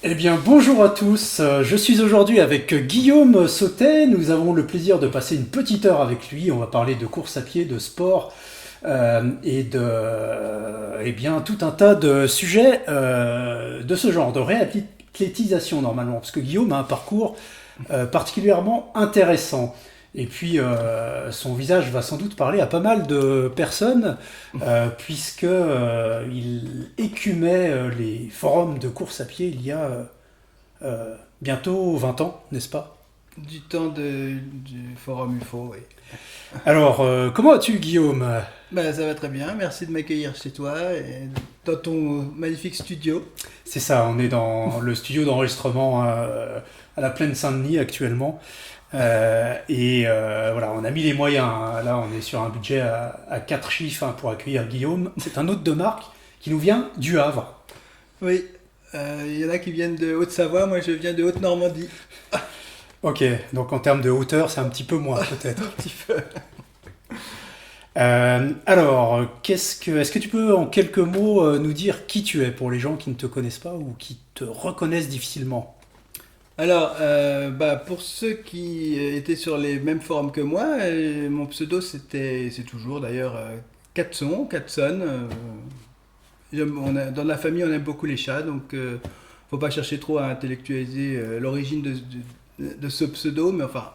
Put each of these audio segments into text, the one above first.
Eh bien, bonjour à tous. Je suis aujourd'hui avec Guillaume Sautet. Nous avons le plaisir de passer une petite heure avec lui. On va parler de course à pied, de sport et eh bien, tout un tas de sujets de ce genre, de réathlétisation normalement, parce que Guillaume a un parcours particulièrement intéressant. Et puis, son visage va sans doute parler à pas mal de personnes, puisque il écumait les forums de course à pied il y a bientôt 20 ans, n'est-ce pas? Du temps du forum UFO, oui. Alors, comment vas-tu, Guillaume? Ben, ça va très bien, merci de m'accueillir chez toi et dans ton magnifique studio. C'est ça, on est dans le studio d'enregistrement à la Plaine Saint-Denis actuellement. Voilà, on a mis les moyens, hein. Là, on est sur un budget à 4 chiffres, hein, pour accueillir Guillaume. C'est un hôte de marque qui nous vient du Havre. Oui, il y en a qui viennent de Haute-Savoie, moi je viens de Haute-Normandie. Ok, donc en termes de hauteur, c'est un petit peu moins peut-être. Un petit peu. Alors, est-ce que tu peux en quelques mots nous dire qui tu es pour les gens qui ne te connaissent pas ou qui te reconnaissent difficilement? Alors, pour ceux qui étaient sur les mêmes forums que moi, mon pseudo c'est toujours d'ailleurs Katson. Dans la famille on aime beaucoup les chats, donc faut pas chercher trop à intellectualiser l'origine de ce pseudo, mais enfin,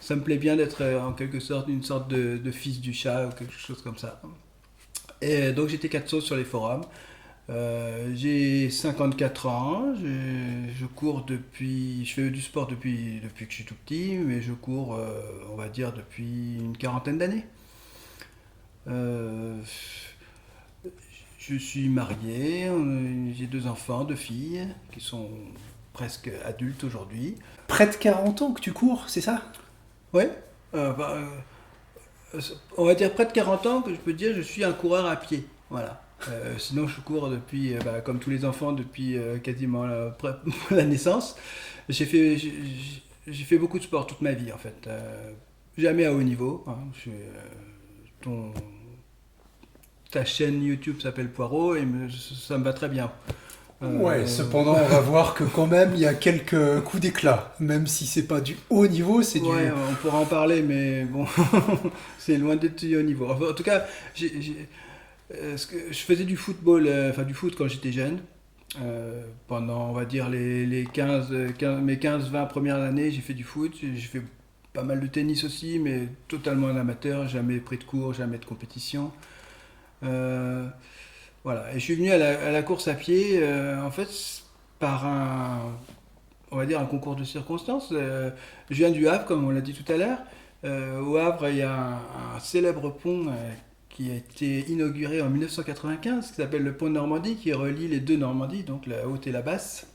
ça me plaît bien d'être en quelque sorte une sorte de fils du chat ou quelque chose comme ça. Et donc j'étais 4 sur les forums. J'ai 54 ans, je cours je fais du sport depuis que je suis tout petit, mais je cours, on va dire, depuis une quarantaine d'années. Euh, je suis marié, j'ai 2 enfants, 2 filles, qui sont presque adultes aujourd'hui. Près de 40 ans que tu cours, c'est ça? Ouais, on va dire près de 40 ans que je peux dire je suis un coureur à pied. Voilà. Sinon, je cours depuis, comme tous les enfants, depuis quasiment la naissance. J'ai fait, j'ai j'ai fait beaucoup de sport toute ma vie, en fait. Jamais à haut niveau, hein. Ton, Ta chaîne YouTube s'appelle Poirot et ça me va très bien. Ouais, Euh, cependant, on va voir que quand même, il y a quelques coups d'éclat. Même si c'est pas du haut niveau, c'est ouais, du... on pourra en parler, mais bon, c'est loin d'être du haut niveau. Enfin, en tout cas, je faisais du football, enfin du foot quand j'étais jeune. Pendant, on va dire, les 15-20 premières années, j'ai fait du foot. J'ai fait pas mal de tennis aussi, mais totalement en amateur. Jamais pris de cours, jamais de compétition. Euh, voilà. Et je suis venu à la course à pied, en fait, par on va dire, un concours de circonstances. Je viens du Havre, comme on l'a dit tout à l'heure. Au Havre, il y a un célèbre pont qui a été inauguré en 1995, qui s'appelle le pont de Normandie, qui relie les deux Normandies, donc la haute et la basse.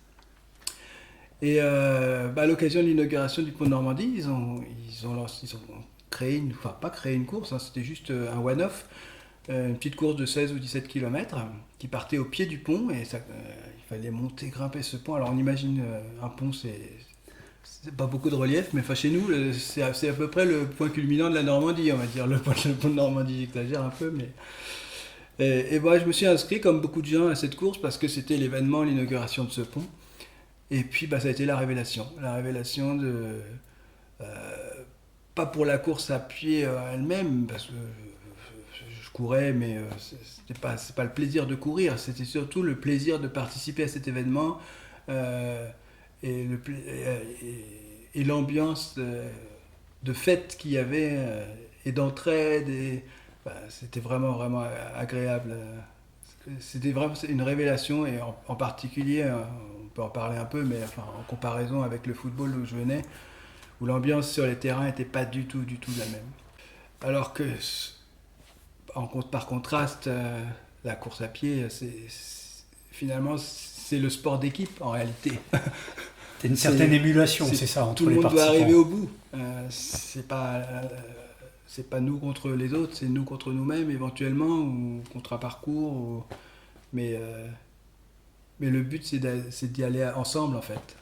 Et à l'occasion de l'inauguration du pont de Normandie, ils ont créé enfin pas créé une course, hein, c'était juste un one-off, une petite course de 16 ou 17 km qui partait au pied du pont et il fallait monter, grimper ce pont. Alors on imagine un pont, c'est pas beaucoup de relief, mais enfin chez nous, c'est à peu près le point culminant de la Normandie, on va dire, le pont de Normandie, j'exagère un peu, mais... Et moi, je me suis inscrit, comme beaucoup de gens, à cette course parce que c'était l'événement, l'inauguration de ce pont. Et puis, ça a été la révélation. La révélation de... Pas pour la course à pied elle-même, parce que je courais, mais c'est pas le plaisir de courir, c'était surtout le plaisir de participer à cet événement euh, et l'ambiance de fête qu'il y avait et d'entraide. C'était vraiment, vraiment agréable. C'était vraiment une révélation et en particulier, on peut en parler un peu, mais enfin, en comparaison avec le football où je venais, où l'ambiance sur les terrains n'était pas du tout la même. Alors que par contraste, la course à pied, finalement c'est le sport d'équipe en réalité. T'as une certaine c'est, émulation, c'est ça, Tout entre le les monde doit arriver participants. au bout. C'est pas nous contre les autres, c'est nous contre nous-mêmes éventuellement ou contre un parcours. Mais, euh, mais le but c'est d'y aller ensemble en fait.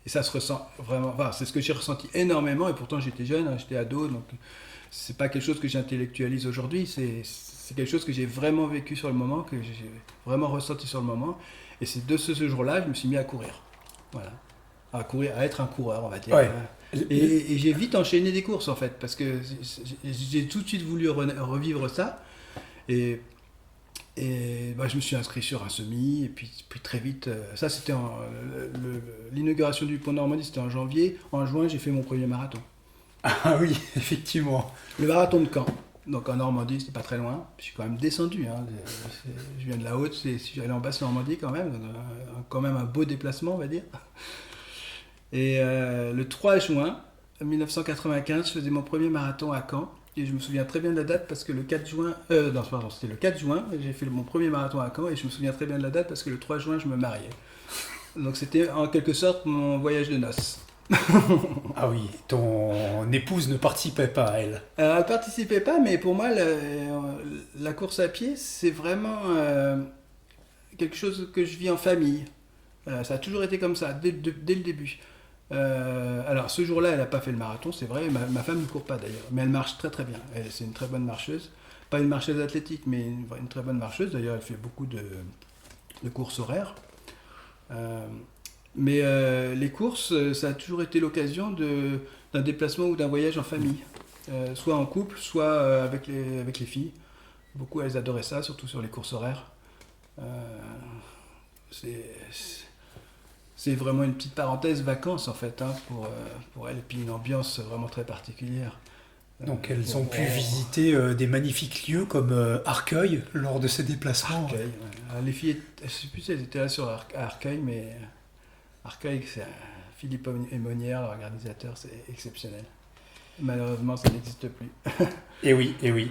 Et ça se ressent vraiment. Enfin, c'est ce que j'ai ressenti énormément et pourtant j'étais jeune, hein, j'étais ado, donc c'est pas quelque chose que j'intellectualise aujourd'hui, c'est quelque chose que j'ai vraiment vécu sur le moment, que j'ai vraiment ressenti sur le moment. Et c'est de ce jour-là, je me suis mis à courir. Voilà. À courir, à être un coureur, on va dire. Ouais. Et j'ai vite enchaîné des courses, en fait, parce que j'ai tout de suite voulu revivre ça. Et, je me suis inscrit sur un semi, et puis très vite, ça c'était l'inauguration du Pont Normandie, c'était en janvier. En juin, j'ai fait mon premier marathon. Ah oui, effectivement. Le marathon de Caen. Donc en Normandie, c'était pas très loin. Je suis quand même descendu. Hein. Je viens de la haute, si j'allais en basse Normandie quand même. Quand même un beau déplacement, on va dire. Et le 3 juin 1995, je faisais mon premier marathon à Caen. Et je me souviens très bien de la date parce que le 4 juin... non, pardon, c'était le 4 juin. J'ai fait mon premier marathon à Caen et je me souviens très bien de la date parce que le 3 juin, je me mariais. Donc c'était en quelque sorte mon voyage de noces. Ah oui, ton épouse ne participait pas, elle. Elle ne participait pas, mais pour moi, la course à pied, c'est vraiment quelque chose que je vis en famille. Ça a toujours été comme ça, dès le début. Alors, ce jour-là, elle n'a pas fait le marathon, c'est vrai. Ma femme ne court pas d'ailleurs, mais elle marche très très bien. C'est une très bonne marcheuse. Pas une marcheuse athlétique, mais une très bonne marcheuse. D'ailleurs, elle fait beaucoup de courses horaires. Mais les courses, ça a toujours été l'occasion d'un déplacement ou d'un voyage en famille. Soit en couple, soit avec les filles. Beaucoup, elles adoraient ça, surtout sur les courses horaires. C'est vraiment une petite parenthèse vacances, en fait, hein, pour elles. Et puis une ambiance vraiment très particulière. Donc elles ont pu visiter des magnifiques lieux comme Arcueil lors de ces déplacements. Arcueil, ouais. Les filles, je ne sais plus si elles étaient là à Arcueil, mais Arcueil, c'est Philippe Aumonière, l'organisateur, c'est exceptionnel. Malheureusement, ça n'existe plus. Et oui, et oui.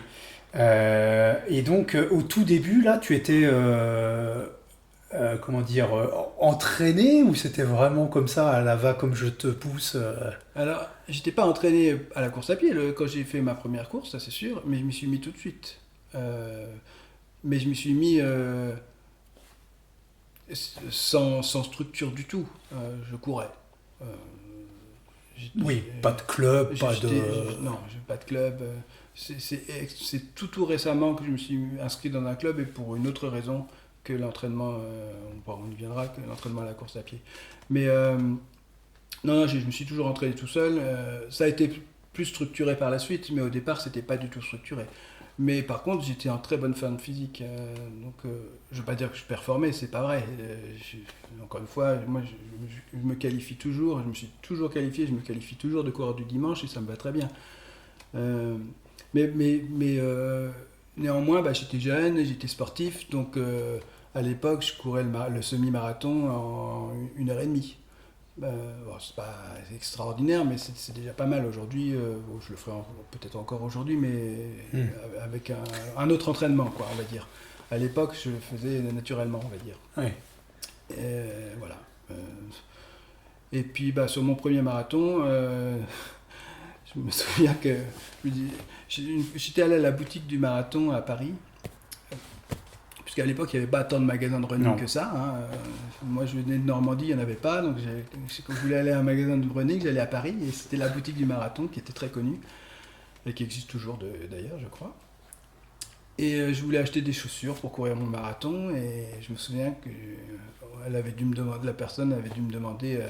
Et donc, au tout début, là, tu étais, comment dire, entraîné ou c'était vraiment comme ça, à la va comme je te pousse Alors, j'étais pas entraîné à la course à pied quand j'ai fait ma première course, ça c'est sûr, mais je m'y suis mis tout de suite. Mais je m'y suis mis sans structure du tout. Je courais. Oui, pas de club, pas de... Non, j'ai pas de club. C'est tout récemment que je me suis inscrit dans un club et pour une autre raison que l'entraînement, on y viendra, que l'entraînement à la course à pied. Mais non, je me suis toujours entraîné tout seul. Ça a été plus structuré par la suite, mais au départ, c'était pas du tout structuré. Mais par contre, j'étais en très bonne forme physique. Donc, je veux pas dire que je performais, c'est pas vrai. Encore une fois, moi, je me qualifie toujours. Je me suis toujours qualifié. Je me qualifie toujours de coureur du dimanche et ça me va très bien. Néanmoins, j'étais jeune, j'étais sportif. Donc, à l'époque, je courais le semi-marathon en 1h30. C'est pas extraordinaire, mais c'est déjà pas mal aujourd'hui. Je le ferai peut-être encore aujourd'hui, mais avec un autre entraînement, quoi, on va dire. À l'époque, je le faisais naturellement, on va dire. Ouais. Voilà. Et puis, sur mon premier marathon, je me souviens que j'étais allé à la boutique du marathon à Paris. Puisqu'à l'époque, il n'y avait pas tant de magasins de running que ça. Hein. Moi, je venais de Normandie, il n'y en avait pas. Donc, quand je voulais aller à un magasin de running, j'allais à Paris. Et c'était la boutique du marathon qui était très connue. Et qui existe toujours d'ailleurs, je crois. Et je voulais acheter des chaussures pour courir mon marathon. Et je me souviens que la personne avait dû me demander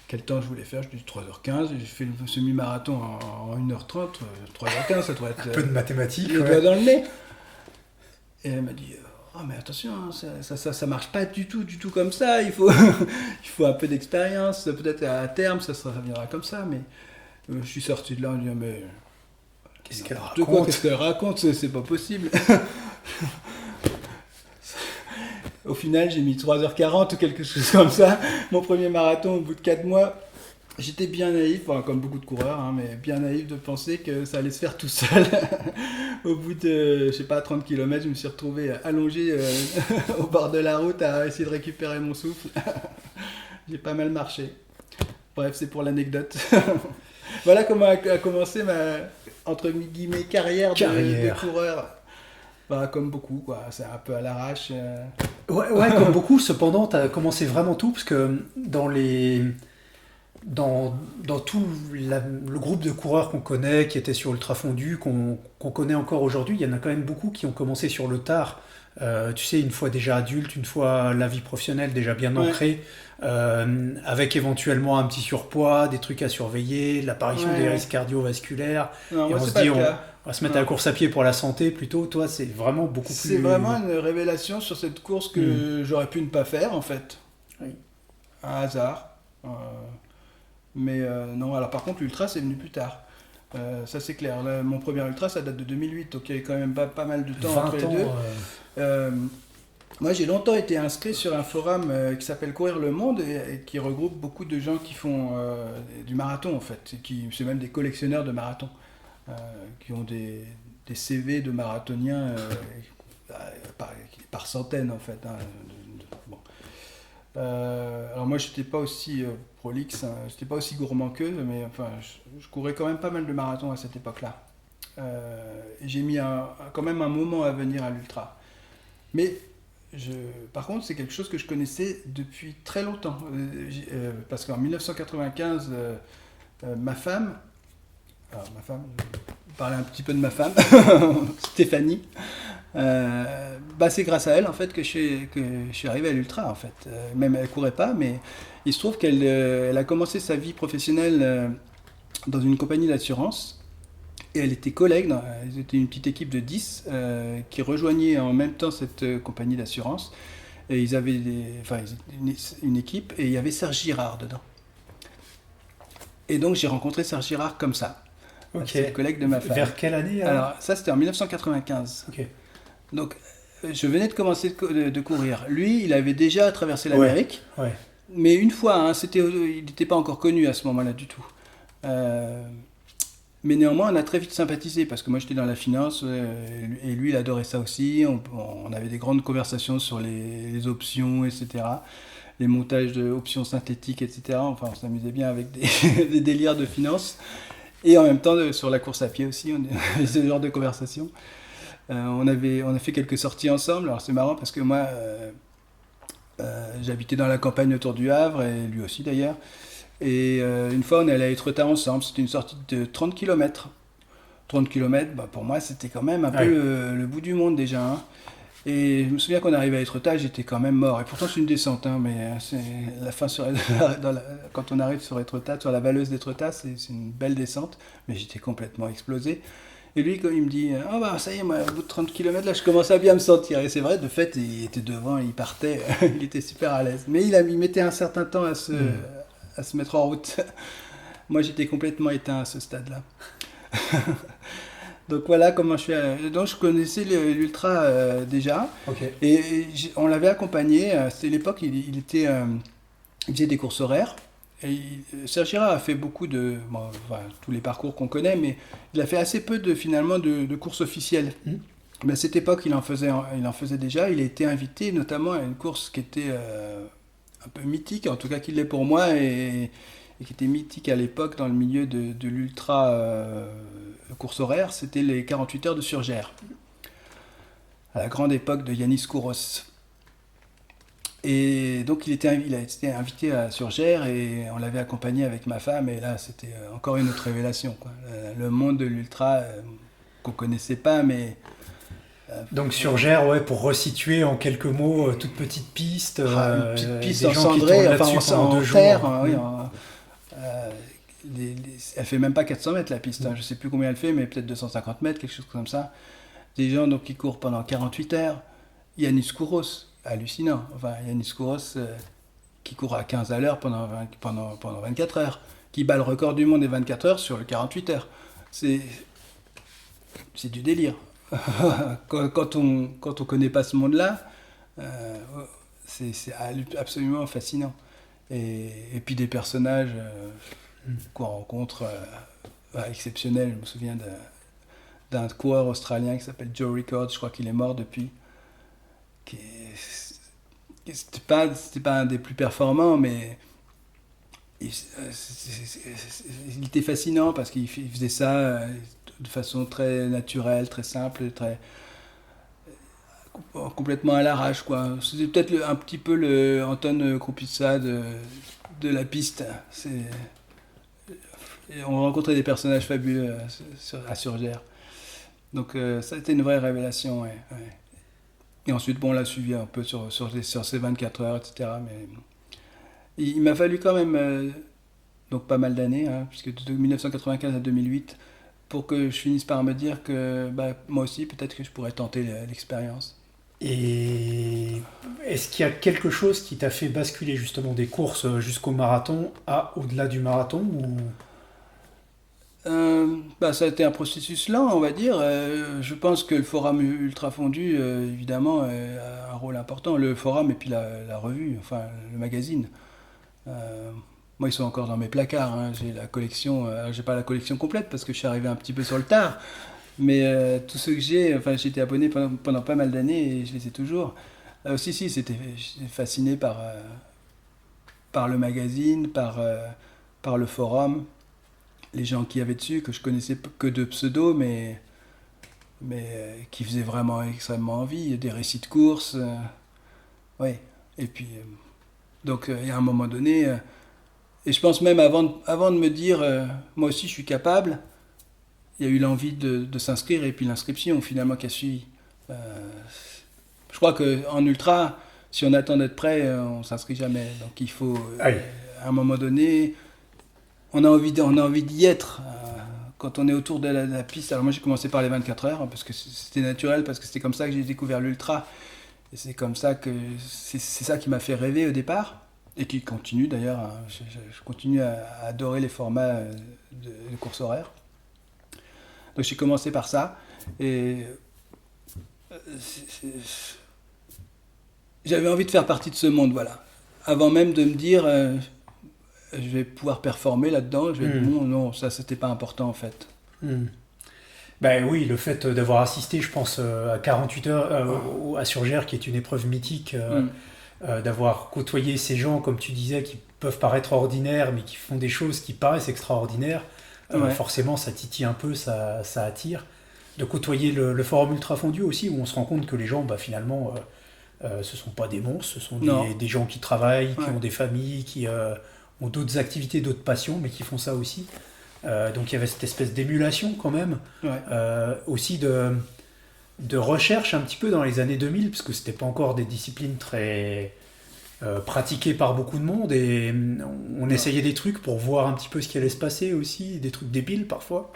quel temps je voulais faire. Je lui ai dit 3h15. J'ai fait le semi-marathon en 1h30. 3h15, ça doit être... Un peu de mathématiques. Le doigt dans le nez. Et elle m'a dit... Oh, mais attention, hein, ça marche pas du tout comme ça, il faut un peu d'expérience, peut-être à terme ça viendra comme ça, mais je suis sorti de là en disant mais qu'est-ce qu'elle raconte, c'est pas possible. Au final j'ai mis 3h40 ou quelque chose comme ça, mon premier marathon au bout de 4 mois. J'étais bien naïf, comme beaucoup de coureurs, hein, mais bien naïf de penser que ça allait se faire tout seul. Au bout de, 30 km, je me suis retrouvé allongé au bord de la route à essayer de récupérer mon souffle. J'ai pas mal marché. Bref, c'est pour l'anecdote. Voilà comment a commencé ma, entre guillemets, carrière. De coureur. Comme beaucoup, quoi. C'est un peu à l'arrache. Ouais, comme beaucoup. Cependant, tu as commencé vraiment tout, parce que dans tout le groupe de coureurs qu'on connaît, qui étaient sur Ultra Fondu, qu'on connaît encore aujourd'hui, il y en a quand même beaucoup qui ont commencé sur le tard. tu sais, une fois déjà adulte, une fois la vie professionnelle déjà bien Ouais, ancrée, avec éventuellement un petit surpoids, des trucs à surveiller, ouais, l'apparition des ouais. risques cardiovasculaires, Non, et moi, on c'est se pas dit le cas. on va se mettre à la Non. course à pied pour la santé plutôt. Toi, c'est vraiment beaucoup C'est vraiment plus... une révélation sur cette course Hmm. que j'aurais pu ne pas faire, en fait. Oui. Un hasard. Mais non, alors par contre, l'ultra, c'est venu plus tard. Ça, c'est clair. Là, mon premier ultra, ça date de 2008, donc il y avait quand même pas mal de temps entre 20 les deux. ans... Euh, Moi, j'ai longtemps été inscrit sur un forum qui s'appelle Courir le Monde et qui regroupe beaucoup de gens qui font du marathon, en fait. C'est même des collectionneurs de marathons, euh, qui ont des CV de marathoniens par centaines, en fait. Hein, bon. Alors moi, j'étais pas aussi prolixe, hein, j'étais pas aussi gourmand qu'eux, mais enfin, je courais quand même pas mal de marathons à cette époque-là. Et j'ai mis quand même un moment à venir à l'ultra. Mais je, par contre, c'est quelque chose que je connaissais depuis très longtemps. Parce qu'en 1995, ma femme, je vais parler un petit peu de ma femme, Stéphanie, bah c'est grâce à elle en fait que je suis arrivé à l'ultra en fait. Même elle courait pas, mais il se trouve qu'elle a commencé sa vie professionnelle dans une compagnie d'assurance. Et elle était collègue, ils étaient une petite équipe de 10 qui rejoignait en même temps cette compagnie d'assurance. Et ils avaient une équipe et il y avait Serge Girard dedans. Et donc j'ai rencontré Serge Girard comme ça. Ok. C'est le collègue de ma femme. Vers quelle année alors? Alors ça c'était en 1995. Ok. Donc je venais de commencer de courir. Lui il avait déjà traversé Ouais, l'Amérique. ouais. Mais une fois, hein, il n'était pas encore connu à ce moment-là du tout. Euh, Mais néanmoins, on a très vite sympathisé parce que moi j'étais dans la finance et lui il adorait ça aussi. On avait des grandes conversations sur les options, etc. Les montages d'options synthétiques, etc. Enfin, on s'amusait bien avec des délires de finance. Et en même temps, sur la course à pied aussi, on avait ce genre de conversation. On a fait quelques sorties ensemble. Alors c'est marrant parce que moi, j'habitais dans la campagne autour du Havre et lui aussi d'ailleurs. Et une fois, on est allé à Étretat ensemble. C'était une sortie de 30 km. 30 km, bah, pour moi, c'était quand même un peu Ouais. le bout du monde déjà. Hein. Et je me souviens qu'on arrivait à Étretat, j'étais quand même mort. Et pourtant, c'est une descente, hein, mais c'est la fin quand on arrive sur Étretat, sur la valeuse d'Étretat, c'est une belle descente. Mais j'étais complètement explosé. Et lui, quand il me dit, ah bah ça y est, moi, au bout de 30 km, là, je commence à bien me sentir. Et c'est vrai, de fait, il était devant, il partait, il était super à l'aise. Mais il mettait un certain temps à se mettre en route. Moi, j'étais complètement éteint à ce stade-là. Donc voilà comment je suis. Donc je connaissais l'ultra déjà. Ok. Et on l'avait accompagné. C'était l'époque, il faisait des courses horaires. Et Serge Girard a fait beaucoup bon, enfin, tous les parcours qu'on connaît, mais il a fait assez peu finalement de courses officielles. Hmm. Mais à cette époque, il en faisait déjà. Il a été invité notamment à une course qui était un peu mythique, en tout cas qui l'est pour moi, et qui était mythique à l'époque dans le milieu de l'ultra course horaire. C'était les 48 heures de Surgères, à la grande époque de Yanis Kouros. Et donc il a été invité à Surgères et on l'avait accompagné avec ma femme et là c'était encore une autre révélation, quoi. Le monde de l'ultra qu'on connaissait pas mais Donc sur Gers, ouais, pour resituer en quelques mots, toute petite piste, une petite piste des gens qui encendrée, tournent enfin là-dessus pendant en 2 terre, jours. hein, oui, euh, elle fait même pas 400 mètres la piste, hein. Je sais plus combien elle fait mais peut-être 250 mètres, quelque chose comme ça. Des gens donc qui courent pendant 48 heures. Yanis Kouros, hallucinant. Enfin, Yanis Kouros qui court à 15 à l'heure pendant 24 heures, qui bat le record du monde des 24 heures sur le 48 heures. C'est du délire. Quand on connaît pas ce monde-là, c'est absolument fascinant. Et puis des personnages qu'on rencontre exceptionnels. Je me souviens d'un coureur australien qui s'appelle Joe Rickard, je crois qu'il est mort depuis. C'était pas un des plus performants, mais il était fascinant parce qu'il faisait ça de façon très naturelle, très simple, complètement à l'arrache, quoi. C'était peut-être un petit peu le Anton Krupitsa de la piste. On rencontrait des personnages fabuleux à Surgères. Donc ça a été une vraie révélation, ouais, ouais. Et ensuite, bon, on l'a suivi un peu sur ces 24 heures, etc. Mais il m'a fallu quand même donc pas mal d'années, hein, puisque de 1995 à 2008, pour que je finisse par me dire que bah, moi aussi, peut-être que je pourrais tenter l'expérience. Et est-ce qu'il y a quelque chose qui t'a fait basculer justement des courses jusqu'au marathon à au-delà du marathon ou... Bah, ça a été un processus lent, on va dire. Je pense que le forum ultra fondu, évidemment, a un rôle important. Le forum et puis la revue, enfin le magazine. Euh, Moi, ils sont encore dans mes placards, hein. J'ai la collection. J'ai pas la collection complète parce que je suis arrivé un petit peu sur le tard. Mais tous ceux que j'ai, enfin, j'étais abonné pendant pas mal d'années et je les ai toujours. J'étais fasciné par le magazine, par le forum, les gens qui y avaient dessus, que je connaissais que de pseudo, mais qui faisaient vraiment extrêmement envie. Des récits de courses. Ouais. Et puis, donc, il y a un moment donné, et je pense même avant de me dire, moi aussi je suis capable, il y a eu l'envie de s'inscrire et puis l'inscription finalement qui a suivi. Euh, je crois qu'en ultra, si on attend d'être prêt, on s'inscrit jamais. Donc il faut, Allez. à un moment donné, on a envie d'y être. Quand on est autour de la piste, alors moi j'ai commencé par les 24 heures, hein, parce que c'était naturel, parce que c'était comme ça que j'ai découvert l'ultra. Et c'est comme ça que c'est ça qui m'a fait rêver au départ. Et qui continue d'ailleurs, hein. Je continue à adorer les formats de course horaire. Donc j'ai commencé par ça. Et j'avais envie de faire partie de ce monde, voilà. Avant même de me dire, je vais pouvoir performer là-dedans, je vais dire, non, ça c'était pas important en fait. Hmm. Ben oui, le fait d'avoir assisté, je pense, à 48 heures à Surgère, qui est une épreuve mythique, d'avoir côtoyé ces gens, comme tu disais, qui peuvent paraître ordinaires, mais qui font des choses qui paraissent extraordinaires, Ouais. forcément ça titille un peu, ça attire. De côtoyer le forum ultra fondu aussi, où on se rend compte que les gens, bah, finalement, ce sont pas des monstres, ce sont Non. des gens qui travaillent, qui Ouais. ont des familles, qui ont d'autres activités, d'autres passions, mais qui font ça aussi. Donc il y avait cette espèce d'émulation quand même, Ouais. aussi de recherche un petit peu dans les années 2000, parce que c'était pas encore des disciplines très pratiquées par beaucoup de monde, et on essayait des trucs pour voir un petit peu ce qui allait se passer aussi, des trucs débiles parfois.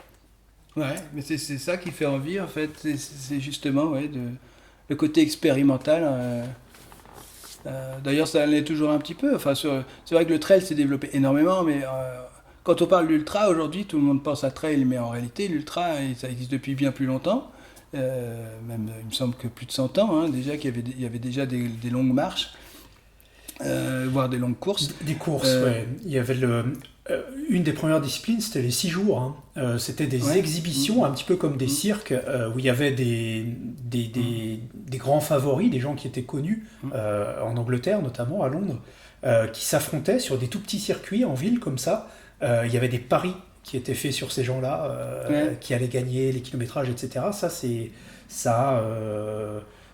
Ouais, mais c'est ça qui fait envie en fait. C'est justement ouais, le côté expérimental. D'ailleurs, ça l'est toujours un petit peu. Enfin, c'est vrai que le trail s'est développé énormément, mais quand on parle d'ultra aujourd'hui, tout le monde pense à trail, mais en réalité, l'ultra, ça existe depuis bien plus longtemps. Même, il me semble que plus de 100 ans, hein, déjà, il y avait déjà des longues marches, voire des longues courses. Des courses, ouais. Il y avait une des premières disciplines, c'était les 6 jours, hein. C'était des Ouais. exhibitions, un petit peu comme des cirques, où il y avait des grands favoris, des gens qui étaient connus, en Angleterre notamment, à Londres, qui s'affrontaient sur des tout petits circuits en ville comme ça. Il y avait des paris qui étaient faits sur ces gens-là, Ouais. qui allaient gagner les kilométrages, etc.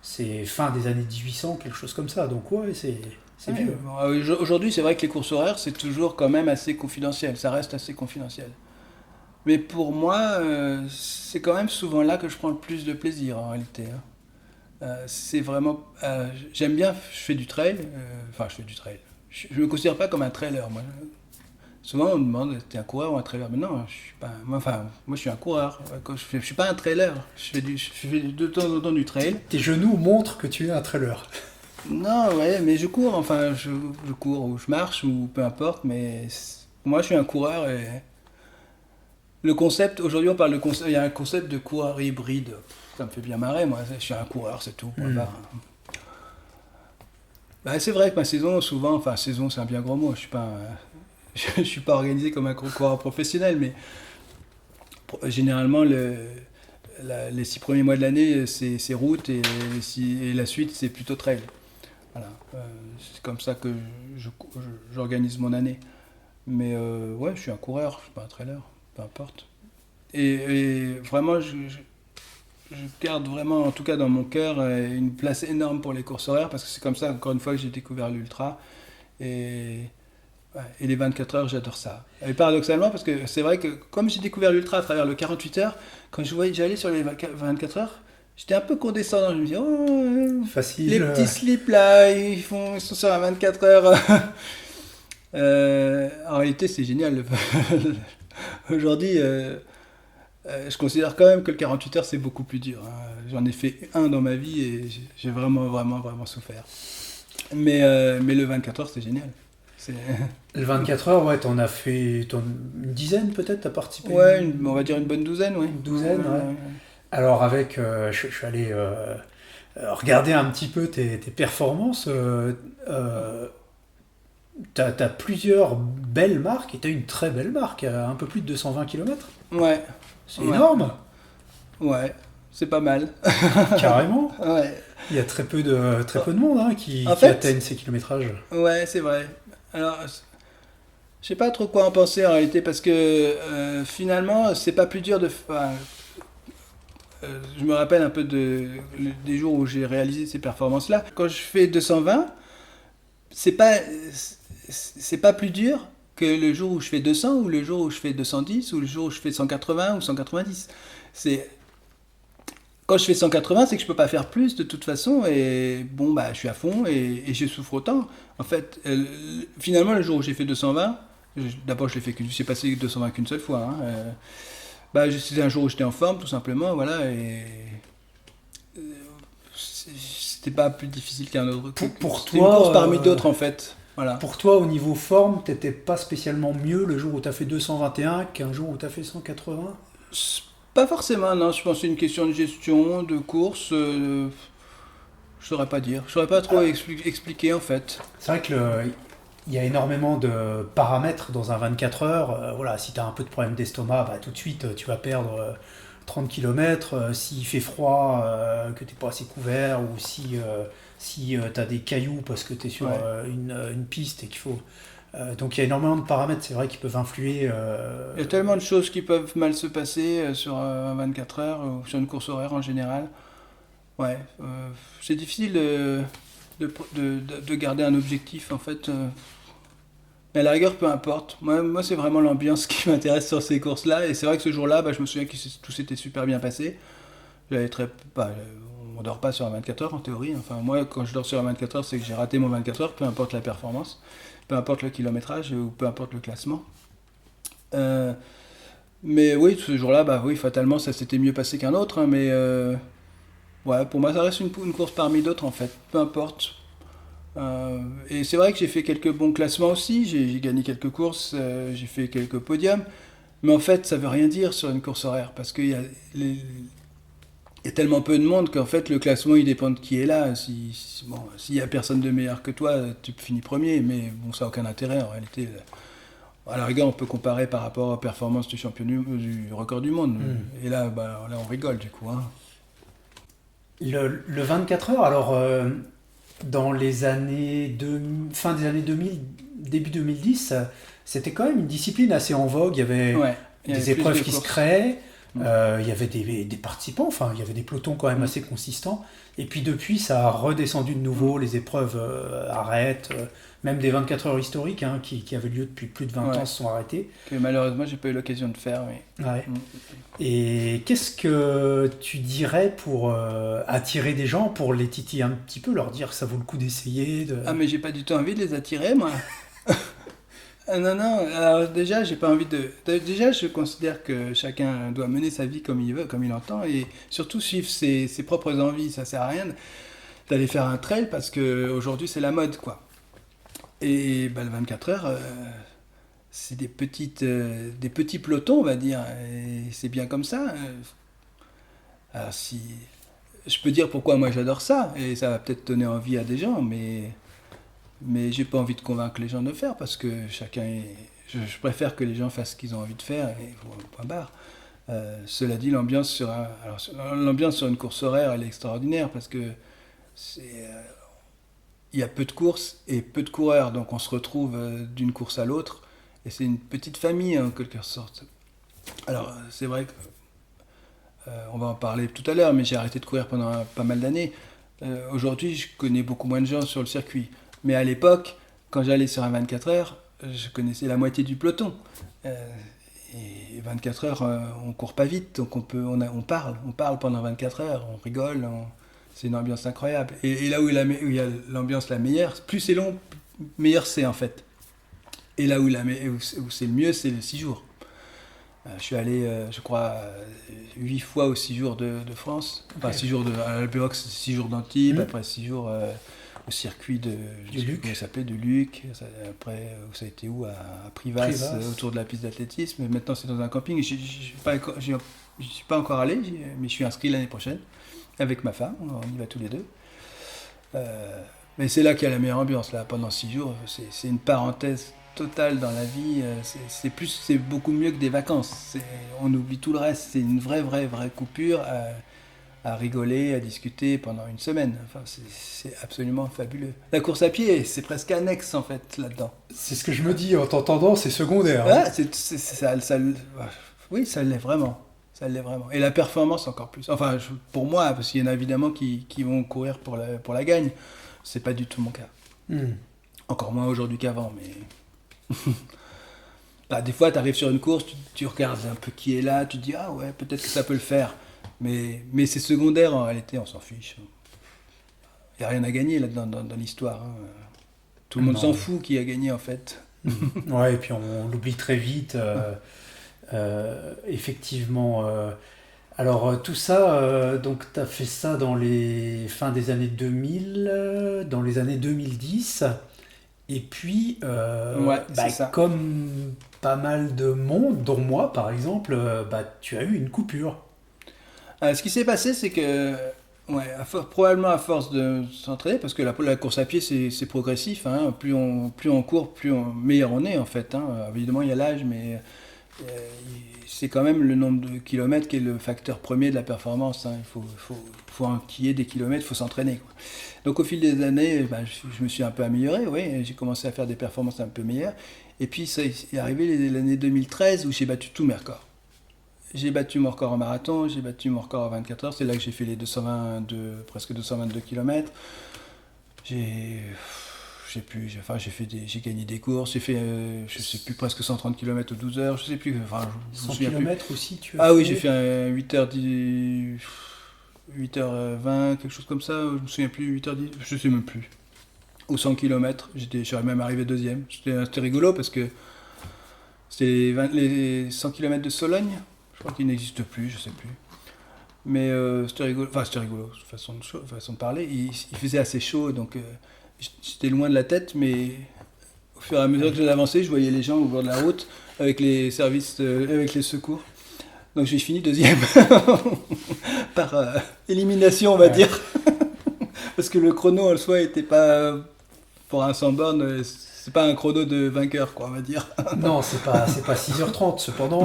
C'est fin des années 1800, quelque chose comme ça. Donc ouais, c'est Ouais, vieux. bon, aujourd'hui, c'est vrai que les courses horaires, c'est toujours quand même assez confidentiel. Ça reste assez confidentiel. Mais pour moi, c'est quand même souvent là que je prends le plus de plaisir en réalité, hein. C'est vraiment. J'aime bien, je fais du trail. Enfin, je fais du trail. Je me considère pas comme un trailer, moi. Souvent, on me demande, t'es un coureur ou un trailer? Mais non, je suis pas. Moi, je suis un coureur. Je suis pas un trailer. Je fais de temps en temps du trail. Tes genoux montrent que tu es un trailer. Non, ouais, mais je cours. Enfin, je cours ou je marche ou peu importe. Mais moi, je suis un coureur et le concept. Aujourd'hui, on parle de concept. Il y a un concept de coureur hybride. Ça me fait bien marrer. Moi, je suis un coureur, c'est tout. Mm. Bah, c'est vrai que ma saison, souvent, enfin, saison, c'est un bien gros mot. Je suis pas, je suis pas organisé comme un coureur professionnel, mais généralement, les 6 premiers mois de l'année, c'est route et la suite, c'est plutôt trail. Voilà. C'est comme ça que j'organise mon année. Mais ouais, je suis un coureur, je suis pas un trailer, peu importe. Et vraiment, je garde vraiment, en tout cas dans mon cœur, une place énorme pour les courses horaires parce que c'est comme ça, encore une fois, que j'ai découvert l'ultra. Et, ouais, et les 24 heures, j'adore ça. Et paradoxalement, parce que c'est vrai que comme j'ai découvert l'ultra à travers le 48 heures, quand j'allais sur les 24 heures, j'étais un peu condescendant. Je me dis, oh, Facile. les petits slips là, ils sont sur la 24 heures. En réalité, c'est génial. Aujourd'hui, je considère quand même que le 48 heures, c'est beaucoup plus dur, hein. J'en ai fait un dans ma vie et j'ai vraiment, vraiment, vraiment souffert. Mais le 24 heures, c'est génial. C'est... Le 24 heures, ouais, t'en as fait une dizaine peut-être, t'as participé Ouais, on va dire une bonne douzaine, ouais. une douzaine, ouais. Alors avec, je suis allé regarder un petit peu tes performances. T'as plusieurs belles marques et t'as une très belle marque, un peu plus de 220 km. Ouais, C'est ouais, énorme, ouais, c'est pas mal. carrément. Ouais. Il y a très peu de monde hein, En qui fait, atteignent ces kilométrages. ouais, c'est vrai. Alors, je sais pas trop quoi en penser en réalité parce que finalement, c'est pas plus dur de. Enfin, je me rappelle un peu des jours où j'ai réalisé ces performances-là. Quand je fais 220, c'est pas, c'est pas plus dur que le jour où je fais 200 ou le jour où je fais 210 ou le jour où je fais 180 ou 190. C'est quand je fais 180, c'est que je peux pas faire plus de toute façon et bon bah je suis à fond et je souffre autant. En fait, finalement le jour où j'ai fait 220, d'abord je l'ai fait j'ai passé 220 qu'une seule fois, hein, bah c'était un jour où j'étais en forme tout simplement, voilà et euh, c'était pas plus difficile qu'un autre. Pour C'était une course toi, parmi d'autres en fait. Voilà. pour toi, au niveau forme, t'étais pas spécialement mieux le jour où t'as fait 221 qu'un jour où t'as fait 180. Pas forcément, non. Je pense que c'est une question de gestion, de course. Je saurais pas dire. Je saurais pas trop expliquer en fait. C'est vrai que il y a énormément de paramètres dans un 24 heures. Voilà, si tu as un peu de problème d'estomac, bah, tout de suite tu vas perdre 30 km. S'il fait froid, que tu n'es pas assez couvert, ou si tu as des cailloux parce que tu es sur Ouais. une piste et qu'il faut. Donc il y a énormément de paramètres, c'est vrai, qui peuvent influer. Il y a tellement de choses qui peuvent mal se passer sur un 24 heures ou sur une course horaire en général. Ouais. C'est difficile de garder un objectif en fait. Mais à la rigueur, peu importe. Moi c'est vraiment l'ambiance qui m'intéresse sur ces courses-là. Et c'est vrai que ce jour-là, bah, je me souviens que tout s'était super bien passé. J'avais très, bah, on dort pas sur un 24 heures en théorie. Enfin, moi, quand je dors sur un 24 heures, c'est que j'ai raté mon 24 heures, peu importe la performance, peu importe le kilométrage ou peu importe le classement. Euh, mais oui, ce jour-là, bah oui, fatalement, ça s'était mieux passé qu'un autre, hein, mais ouais, pour moi, ça reste une course parmi d'autres en fait, peu importe. Et c'est vrai que j'ai fait quelques bons classements aussi, j'ai gagné quelques courses, j'ai fait quelques podiums, mais en fait, ça veut rien dire sur une course horaire parce qu'il y a il y a tellement peu de monde qu'en fait le classement il dépend de qui est là. Bon, s'il y a personne de meilleur que toi, tu finis premier, mais bon, ça n'a aucun intérêt en réalité. À la rigueur, on peut comparer par rapport aux performances du champion du record du monde. Et là, bah, là, on rigole du coup, hein. Le 24 heures, alors dans les fin des années 2000, début 2010, c'était quand même une discipline assez en vogue. Il y avait Ouais, il y avait des plus épreuves de qui se courses. créaient, Mm. il y avait des participants, enfin il y avait des pelotons quand même Mm. assez consistants. Et puis depuis, ça a redescendu de nouveau, Mm. les épreuves arrêtent, même des 24 heures historiques hein, qui avaient lieu depuis plus de 20 ans Ouais, se sont arrêtées. que malheureusement, j'ai pas eu l'occasion de faire. Mais... Ouais. Mm. Et qu'est-ce que tu dirais pour attirer des gens, pour les titiller un petit peu, leur dire que ça vaut le coup d'essayer de... Ah, mais j'ai pas du tout envie de les attirer, moi. Ah, non, non, alors déjà, j'ai pas envie de. Déjà, je considère que chacun doit mener sa vie comme il veut, comme il entend, et surtout suivre ses propres envies. Ça sert à rien d'aller faire un trail parce que aujourd'hui c'est la mode, quoi. Et bah, le 24 heures, c'est des petits pelotons, on va dire, et c'est bien comme ça. Alors si. Je peux dire pourquoi moi j'adore ça, et ça va peut-être donner envie à des gens, mais j'ai pas envie de convaincre les gens de le faire parce que chacun est. Je préfère que les gens fassent ce qu'ils ont envie de faire et point barre. Cela dit, l'ambiance sur une course horaire, elle est extraordinaire parce que il y a peu de courses et peu de coureurs, donc on se retrouve d'une course à l'autre et c'est une petite famille en quelque sorte. Alors c'est vrai que on va en parler tout à l'heure, mais j'ai arrêté de courir pendant pas mal d'années. Aujourd'hui, je connais beaucoup moins de gens sur le circuit. Mais à l'époque, quand j'allais sur un 24 heures, je connaissais la moitié du peloton. Euh, Et 24 heures, on court pas vite, donc on parle pendant 24 heures, on rigole, c'est une ambiance incroyable. Et là où il y a l'ambiance la meilleure, plus c'est long, meilleur c'est en fait. Et là où c'est le mieux, c'est les 6 jours. Je suis allé, je crois, 8 fois aux 6 jours de France. Enfin, 6 jours à l'Alpebox, 6 jours d'Antibes, après 6 jours au circuit de Luc. Comment ça s'appelait, de Luc. Après, ça a été où, à Privas, autour de la piste d'athlétisme. Maintenant, c'est dans un camping. Je ne suis pas encore allé, mais je suis inscrit l'année prochaine avec ma femme. On y va tous les deux. Mais c'est là qu'il y a la meilleure ambiance. Là, pendant 6 jours, c'est une parenthèse totale dans la vie. C'est beaucoup mieux que des vacances. On oublie tout le reste. C'est une vraie coupure à rigoler, à discuter pendant une semaine. Enfin, c'est absolument fabuleux. La course à pied, c'est presque annexe en fait là-dedans. C'est ce que je me dis en t'entendant, c'est secondaire. Ah, oui, ça l'est vraiment. Ça l'est vraiment. Et la performance encore plus. Enfin, pour moi, parce qu'il y en a évidemment qui vont courir pour la gagne. C'est pas du tout mon cas. Encore moins aujourd'hui qu'avant, mais... Bah, des fois, tu arrives sur une course, tu regardes un peu qui est là, tu te dis, ah ouais, peut-être que ça peut le faire. Mais c'est secondaire en réalité, on s'en fiche. Il n'y a rien à gagner là-dedans dans l'histoire. Hein. Tout le monde s'en fout qui a gagné en fait. Ouais, et puis on l'oublie très vite. Effectivement. Alors tout ça, donc tu as fait ça dans les fins des années 2000, dans les années 2010. Et puis, c'est ça. comme pas mal de monde, dont moi par exemple, tu as eu une coupure. Ce qui s'est passé, c'est que, probablement à force de s'entraîner, parce que la course à pied, c'est progressif. Hein, plus on court, meilleur on est, en fait. Hein. Évidemment, il y a l'âge, mais c'est quand même le nombre de kilomètres qui est le facteur premier de la performance. Hein. Il faut qu'il y ait des kilomètres, il faut s'entraîner. Quoi. Donc, au fil des années, je me suis un peu amélioré. Oui, j'ai commencé à faire des performances un peu meilleures. Et puis, ça est arrivé l'année 2013 où j'ai battu tous mes records. J'ai battu mon record en marathon, j'ai battu mon record en 24 heures. C'est là que j'ai fait les presque 222 km. J'ai gagné des courses. J'ai fait, je sais plus, presque 130 km aux 12 heures. Je sais plus. 100 km aussi, tu as fait. Oui, j'ai fait un 8h10, 8h20, quelque chose comme ça. Je me souviens plus, 8h10, je sais même plus. Aux 100 km, j'aurais même arrivé deuxième. C'était rigolo parce que c'était les 100 km de Sologne. Je crois qu'il n'existe plus, je sais plus. Mais c'était rigolo, façon de parler. Il faisait assez chaud, donc j'étais loin de la tête, mais au fur et à mesure que j'avançais, je voyais les gens au bord de la route avec les services, avec les secours. Donc j'ai fini deuxième par élimination, on va dire. Parce que le chrono en soi était pas, pour un 100 bornes, c'est pas un chrono de vainqueur, quoi, on va dire. Non, c'est pas 6h30. Cependant,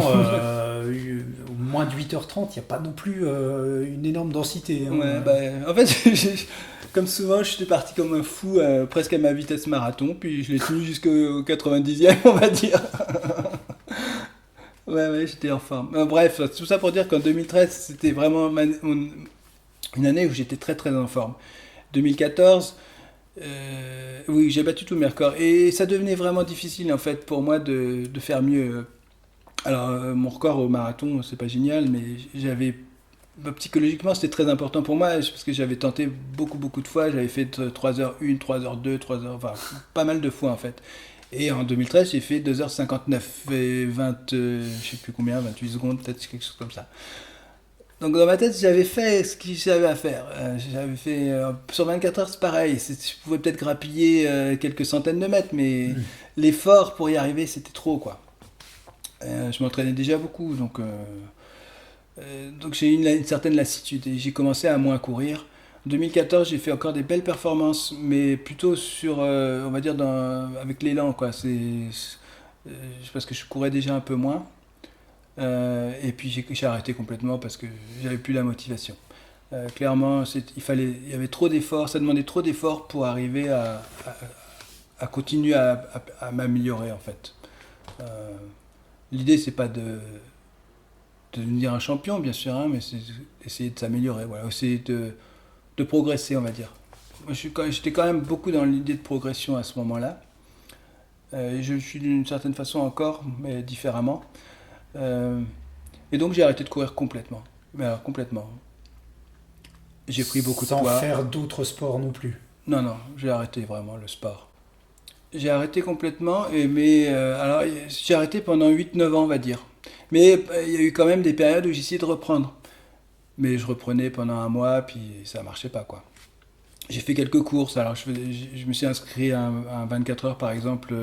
moins de 8h30, il n'y a pas non plus une énorme densité. Hein. Ouais, en fait, comme souvent, je suis parti comme un fou, presque à ma vitesse marathon, puis je l'ai tenu jusqu'au 90e, on va dire. Ouais, j'étais en forme. Bref, tout ça pour dire qu'en 2013, c'était vraiment une année où j'étais très en forme. 2014... oui, j'ai battu tous mes records et ça devenait vraiment difficile en fait pour moi de faire mieux. Alors mon record au marathon, c'est pas génial, mais psychologiquement c'était très important pour moi parce que j'avais tenté beaucoup de fois, j'avais fait 3h1, 3h2, 3h, enfin pas mal de fois en fait. Et en 2013, j'ai fait 2h59 et 20, je sais plus combien, 28 secondes, peut-être quelque chose comme ça. Donc dans ma tête, j'avais fait ce que j'avais à faire. J'avais fait sur 24 heures, c'est pareil. Je pouvais peut-être grappiller quelques centaines de mètres, mais l'effort pour y arriver, c'était trop, quoi. Je m'entraînais déjà beaucoup, donc j'ai eu une certaine lassitude et j'ai commencé à moins courir. En 2014, j'ai fait encore des belles performances, mais plutôt sur, on va dire, avec l'élan, quoi. Parce que je courais déjà un peu moins. Et puis j'ai arrêté complètement parce que j'avais plus la motivation. Clairement, il y avait trop d'efforts, ça demandait trop d'efforts pour arriver à continuer à m'améliorer en fait. L'idée c'est pas de devenir un champion bien sûr, hein, mais c'est essayer de s'améliorer, voilà, essayer de progresser on va dire. Moi, j'étais quand même beaucoup dans l'idée de progression à ce moment-là. Je suis d'une certaine façon encore, mais différemment. Et donc j'ai arrêté de courir complètement. Mais alors, complètement. J'ai pris beaucoup de Sans poids. faire d'autres sports non plus. Non, non, j'ai arrêté vraiment le sport. J'ai arrêté complètement, mais alors j'ai arrêté pendant 8-9 ans, on va dire. Mais il y a eu quand même des périodes où j'ai essayé de reprendre. Mais je reprenais pendant un mois, puis ça marchait pas, quoi. J'ai fait quelques courses. Alors je me suis inscrit à un 24 heures, par exemple,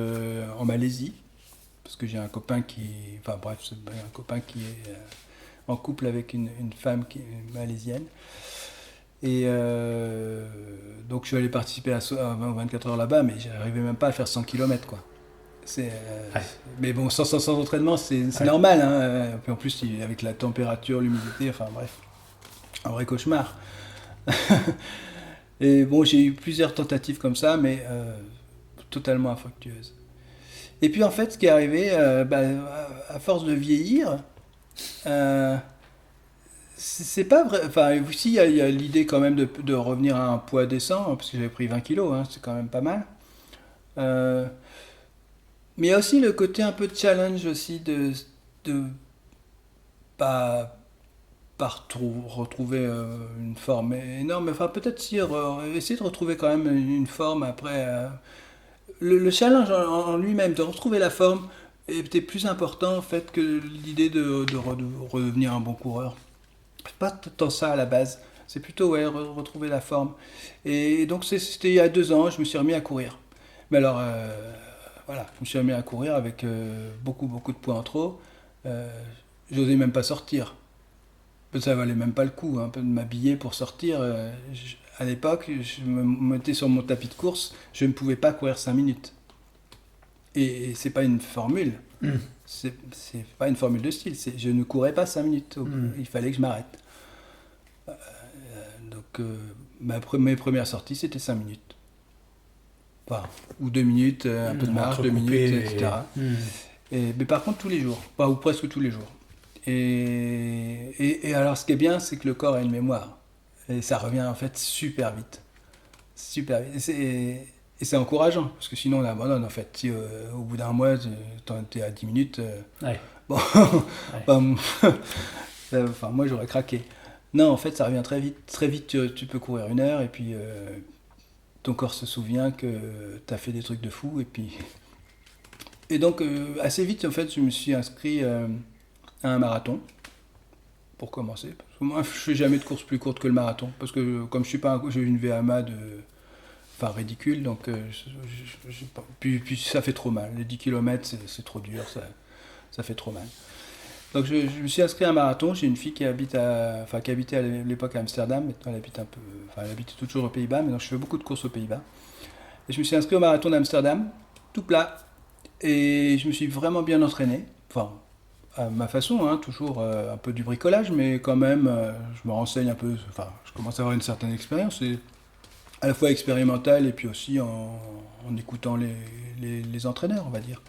en Malaisie. Parce que j'ai un copain qui... Enfin bref, c'est un copain qui est en couple avec une femme qui est malaisienne. Et donc je suis allé participer à 24 heures là-bas, mais j'arrivais même pas à faire 100 km, quoi. Ouais. Mais bon, sans entraînement, c'est Ouais. normal. Hein. Puis en plus, avec la température, l'humidité, enfin bref, un vrai cauchemar. Et bon, j'ai eu plusieurs tentatives comme ça, mais totalement infructueuses. Et puis en fait, ce qui est arrivé, à force de vieillir, euh, c'est pas vrai. Enfin, aussi, il y a l'idée quand même de revenir à un poids décent, hein, parce que j'avais pris 20 kilos, hein, c'est quand même pas mal. Euh, mais il y a aussi le côté un peu de challenge aussi de pas, retrouver une forme énorme. Enfin, peut-être si, essayer de retrouver quand même une forme après. Le challenge en lui-même, de retrouver la forme, était plus important en fait que l'idée de redevenir un bon coureur. C'est pas tant ça à la base. C'est plutôt ouais, retrouver la forme. Et donc c'était il y a 2 ans, je me suis remis à courir. Mais alors, voilà, je me suis remis à courir avec beaucoup, beaucoup de poids en trop. Euh, J'osais même pas sortir. Ça valait même pas le coup hein, de m'habiller pour sortir. À l'époque, je me mettais sur mon tapis de course, je ne pouvais pas courir 5 minutes. Et c'est pas une formule. Mm. C'est pas une formule de style. Je ne courais pas 5 minutes. Mm. Il fallait que je m'arrête. Donc, mes premières sorties, c'était 5 minutes. Enfin, ou 2 minutes, un peu de marche, 2 minutes, etc. Mais par contre, tous les jours. Enfin, ou presque tous les jours. Et alors, ce qui est bien, c'est que le corps a une mémoire. Et ça revient en fait super vite. Super vite. Et c'est encourageant, parce que sinon on abandonne en fait. Si au bout d'un mois, t'en étais à 10 minutes, Ouais. bon, Ouais. enfin, moi j'aurais craqué. Non, en fait, ça revient très vite. Très vite, tu peux courir 1 heure, et puis ton corps se souvient que t'as fait des trucs de fou, et puis... Et donc, assez vite, en fait, je me suis inscrit à un marathon, pour commencer. Parce que moi, je fais jamais de course plus courte que le marathon, parce que comme je suis pas j'ai une VMA de... Enfin, ridicule, donc... puis ça fait trop mal. Les 10 km, c'est trop dur, ça fait trop mal. Donc je me suis inscrit à un marathon. J'ai une fille qui qui habitait à l'époque à Amsterdam. Maintenant, elle habite un peu, enfin, elle habite toujours aux Pays-Bas. Mais donc je fais beaucoup de courses aux Pays-Bas. Et je me suis inscrit au marathon d'Amsterdam, tout plat. Et je me suis vraiment bien entraîné. Enfin, à ma façon, hein, toujours un peu du bricolage, mais quand même, je me renseigne un peu. Enfin, je commence à avoir une certaine expérience, et à la fois expérimentale et puis aussi en écoutant les entraîneurs, on va dire.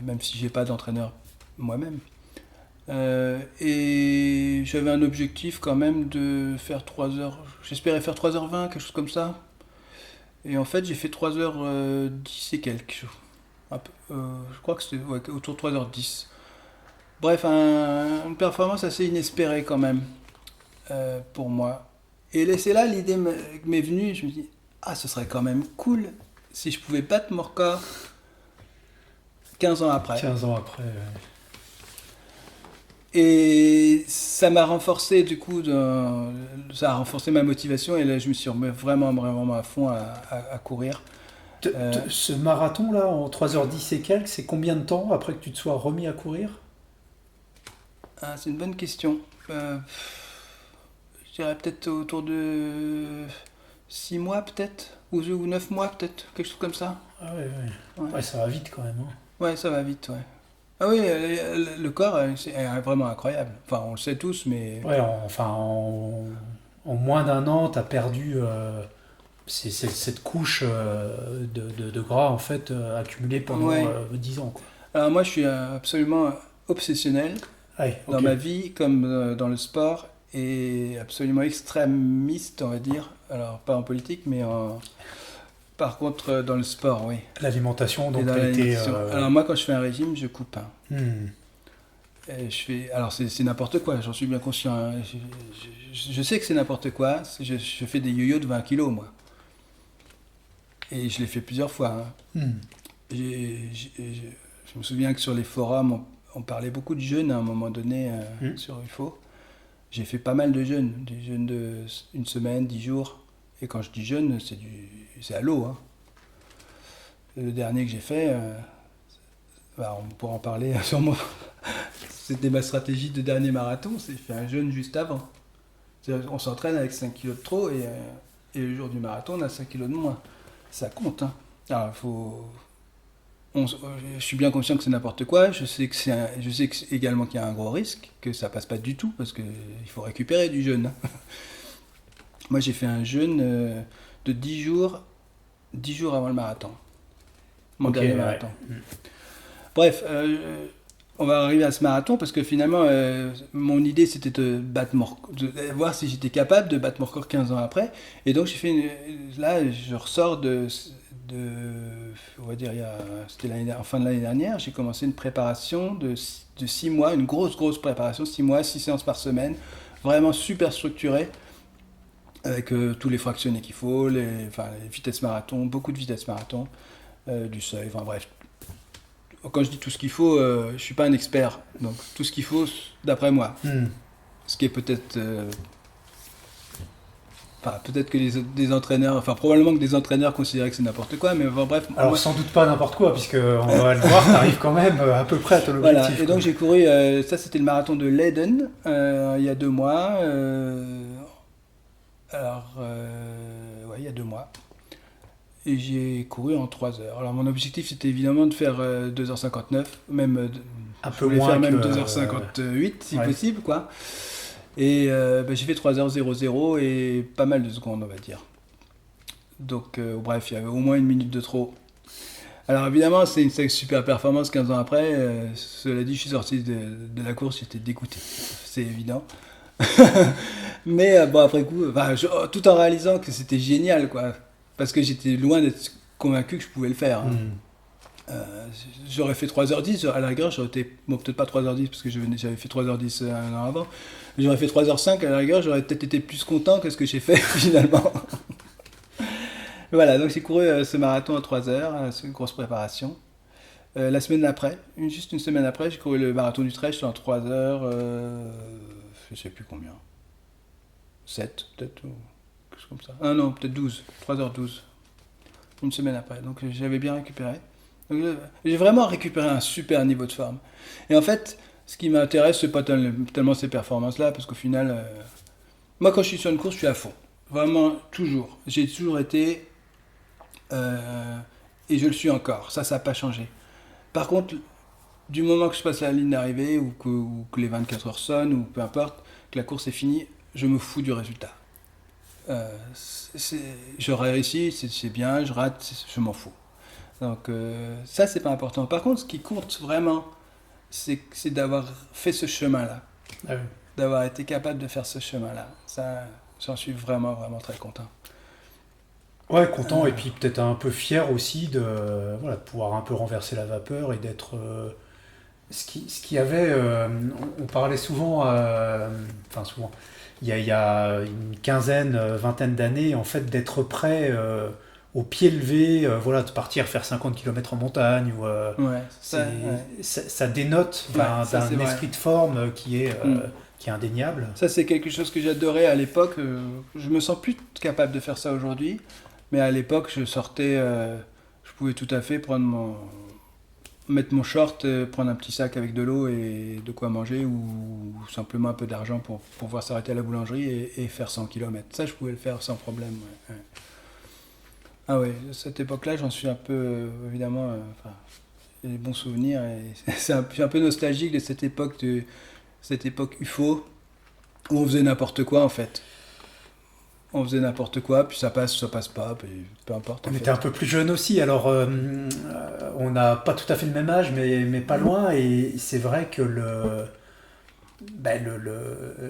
Même si j'ai pas d'entraîneur moi-même. Et j'avais un objectif quand même de faire 3 heures. J'espérais faire 3h20, quelque chose comme ça. Et en fait, j'ai fait 3h10 et quelques. Je crois que c'était ouais, autour de 3h10. Bref, une performance assez inespérée quand même pour moi. Et c'est là l'idée m'est venue. Je me dis, ah, ce serait quand même cool si je pouvais battre mon record 15 ans après. 15 ans après. Et ça m'a renforcé du coup, ça a renforcé ma motivation, et là je me suis remis vraiment, vraiment à fond à courir. Ce marathon-là, en 3h10 et quelques, c'est combien de temps après que tu te sois remis à courir? C'est une bonne question. Je dirais peut-être autour de 6 mois peut-être, ou 9 mois peut-être, quelque chose comme ça. Ah ouais, ouais. Ouais, Ouais, ça va vite quand même. Hein. ouais ça va vite, ouais. Ah oui, le corps c'est vraiment incroyable. Enfin, on le sait tous, mais... Ouais, en moins d'un an, tu as perdu cette couche de gras en fait accumulée pendant Ouais. 10 ans. Quoi. Alors moi, je suis absolument obsessionnel Ouais, dans ok. ma vie comme dans le sport, et absolument extrémiste, on va dire. Alors, pas en politique, mais par contre, dans le sport, oui. L'alimentation, Et donc, dans a été. l'alimentation. Alors, moi, quand je fais un régime, je coupe. Hein. Hmm. Alors c'est n'importe quoi, j'en suis bien conscient, hein. Je sais que c'est n'importe quoi. Je fais des yo-yo de 20 kilos, moi. Et je l'ai fait plusieurs fois, hein. Hmm. Je me souviens que sur les forums, on parlait beaucoup de jeûnes à un moment donné Hmm. sur UFO. J'ai fait pas mal de jeûnes, des jeûnes de une semaine, 10 jours. Et quand je dis jeûne, c'est à l'eau, hein. Le dernier que j'ai fait, on pourra en parler sûrement. C'était ma stratégie de dernier marathon, c'est fait un jeûne juste avant. On s'entraîne avec 5 kilos de trop et le jour du marathon, on a 5 kilos de moins. Ça compte, hein. Alors, je suis bien conscient que c'est n'importe quoi. Je sais également qu'il y a un gros risque, que ça passe pas du tout, parce qu'il faut récupérer du jeûne, hein. Moi, j'ai fait un jeûne de 10 jours avant le marathon. Mon Ok, dernier ouais. marathon. Bref, on va arriver à ce marathon parce que finalement, mon idée c'était de voir si j'étais capable de battre mon record 15 ans après. Et donc là, je ressors on va dire, c'était en fin de l'année dernière, j'ai commencé une préparation de 6 mois, une grosse préparation, 6 mois, 6 séances par semaine, vraiment super structurée, avec tous les fractionnés qu'il faut, les vitesses marathon, beaucoup de vitesses marathon, du seuil, enfin bref. Quand je dis tout ce qu'il faut, je suis pas un expert, donc tout ce qu'il faut d'après moi. Hmm. Ce qui est peut-être, peut-être que des entraîneurs, probablement que des entraîneurs considéraient que c'est n'importe quoi, mais bref. Alors moi, sans doute pas n'importe quoi, puisque on va le voir, t'arrives quand même à peu près à ton objectif. voilà. Et donc j'ai couru, ça c'était le marathon de Leiden il y a 2 mois. Il y a 2 mois. Et j'ai couru en 3 heures. Alors mon objectif c'était évidemment de faire 2h59, même Un je peu voulais moins faire même que 2h58 si ouais. possible, quoi. Et j'ai fait 3h00 et pas mal de secondes, on va dire. Donc bref, il y avait au moins 1 minute de trop. Alors évidemment, c'est une super performance 15 ans après. Cela dit, je suis sorti de la course, j'étais dégoûté. C'est évident. Mais après coup, tout en réalisant que c'était génial, quoi. Parce que j'étais loin d'être convaincu que je pouvais le faire, hein. Hmm. J'aurais fait 3h10, à la rigueur, j'aurais été, bon, peut-être pas 3h10 parce que j'avais fait 3h10 un an avant, mais j'aurais fait 3h05, à la rigueur, j'aurais peut-être été plus content que ce que j'ai fait finalement. Voilà, donc j'ai couru ce marathon à 3h, c'est une grosse préparation. La semaine d'après, juste une semaine après, j'ai couru le marathon d'Utrecht en 3h, je sais plus combien, 7 peut-être, ou quelque chose comme ça. Ah non, peut-être 12, 3h12, une semaine après, donc j'avais bien récupéré. Donc, j'ai vraiment récupéré un super niveau de forme. Et en fait, ce qui m'intéresse, c'est pas tellement ces performances-là, parce qu'au final, moi quand je suis sur une course, je suis à fond. Vraiment, toujours. J'ai toujours été, et je le suis encore. Ça n'a pas changé. Par contre, du moment que je passe la ligne d'arrivée, ou que les 24 heures sonnent, ou peu importe, que la course est finie, je me fous du résultat. Je réussis, c'est bien, je rate, je m'en fous. Donc ça, c'est pas important. Par contre, ce qui compte vraiment, c'est d'avoir fait ce chemin-là. Ah oui. D'avoir été capable de faire ce chemin-là. Ça, j'en suis vraiment, vraiment très content. Ouais, content et puis peut-être un peu fier aussi de pouvoir un peu renverser la vapeur et d'être ce qui avait on parlait souvent enfin souvent il y a une quinzaine vingtaine d'années en fait d'être prêt au pied levé de partir faire 50 km en montagne ou Ouais, ça dénote d'un c'est vrai. esprit de forme Mm. qui est indéniable. Ça, c'est quelque chose que j'adorais à l'époque. Je me sens plus capable de faire ça aujourd'hui. Mais à l'époque, je sortais, je pouvais tout à fait mettre mon short, prendre un petit sac avec de l'eau et de quoi manger ou simplement un peu d'argent pour pouvoir s'arrêter à la boulangerie et faire 100 km. Ça, je pouvais le faire sans problème. Ouais. Ouais. Ah oui, cette époque-là, j'en suis un peu, évidemment, j'ai des bons souvenirs. Et je suis un peu nostalgique de cette époque UFO où on faisait n'importe quoi en fait. On faisait n'importe quoi, puis ça passe pas, puis peu importe. On était un peu plus jeunes aussi, alors on n'a pas tout à fait le même âge, mais pas loin, et c'est vrai que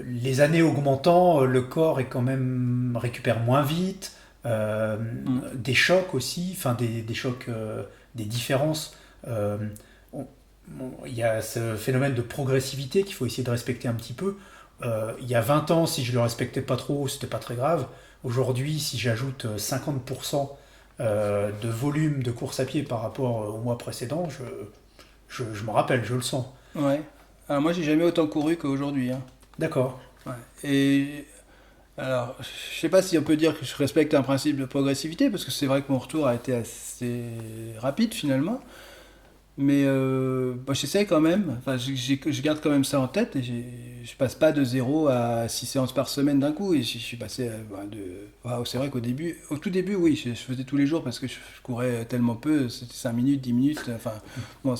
les années augmentant, le corps est quand même récupère moins vite, des chocs aussi, enfin des chocs, des différences. On, bon, il y a ce phénomène de progressivité qu'il faut essayer de respecter un petit peu. Il y a 20 ans, si je le respectais pas trop, c'était pas très grave. Aujourd'hui, si j'ajoute 50% de volume de course à pied par rapport au mois précédent, je me rappelle, je le sens. Ouais. Alors moi, j'ai jamais autant couru qu'aujourd'hui, hein. D'accord. Ouais. Et alors, je sais pas si on peut dire que je respecte un principe de progressivité, parce que c'est vrai que mon retour a été assez rapide finalement. Mais j'essaie quand même, enfin, je garde quand même ça en tête et je passe pas de 0 à 6 séances par semaine d'un coup. Et je suis passé Waouh, c'est vrai au tout début, oui, je faisais tous les jours parce que je courais tellement peu, c'était 5 minutes, 10 minutes, enfin. Bon,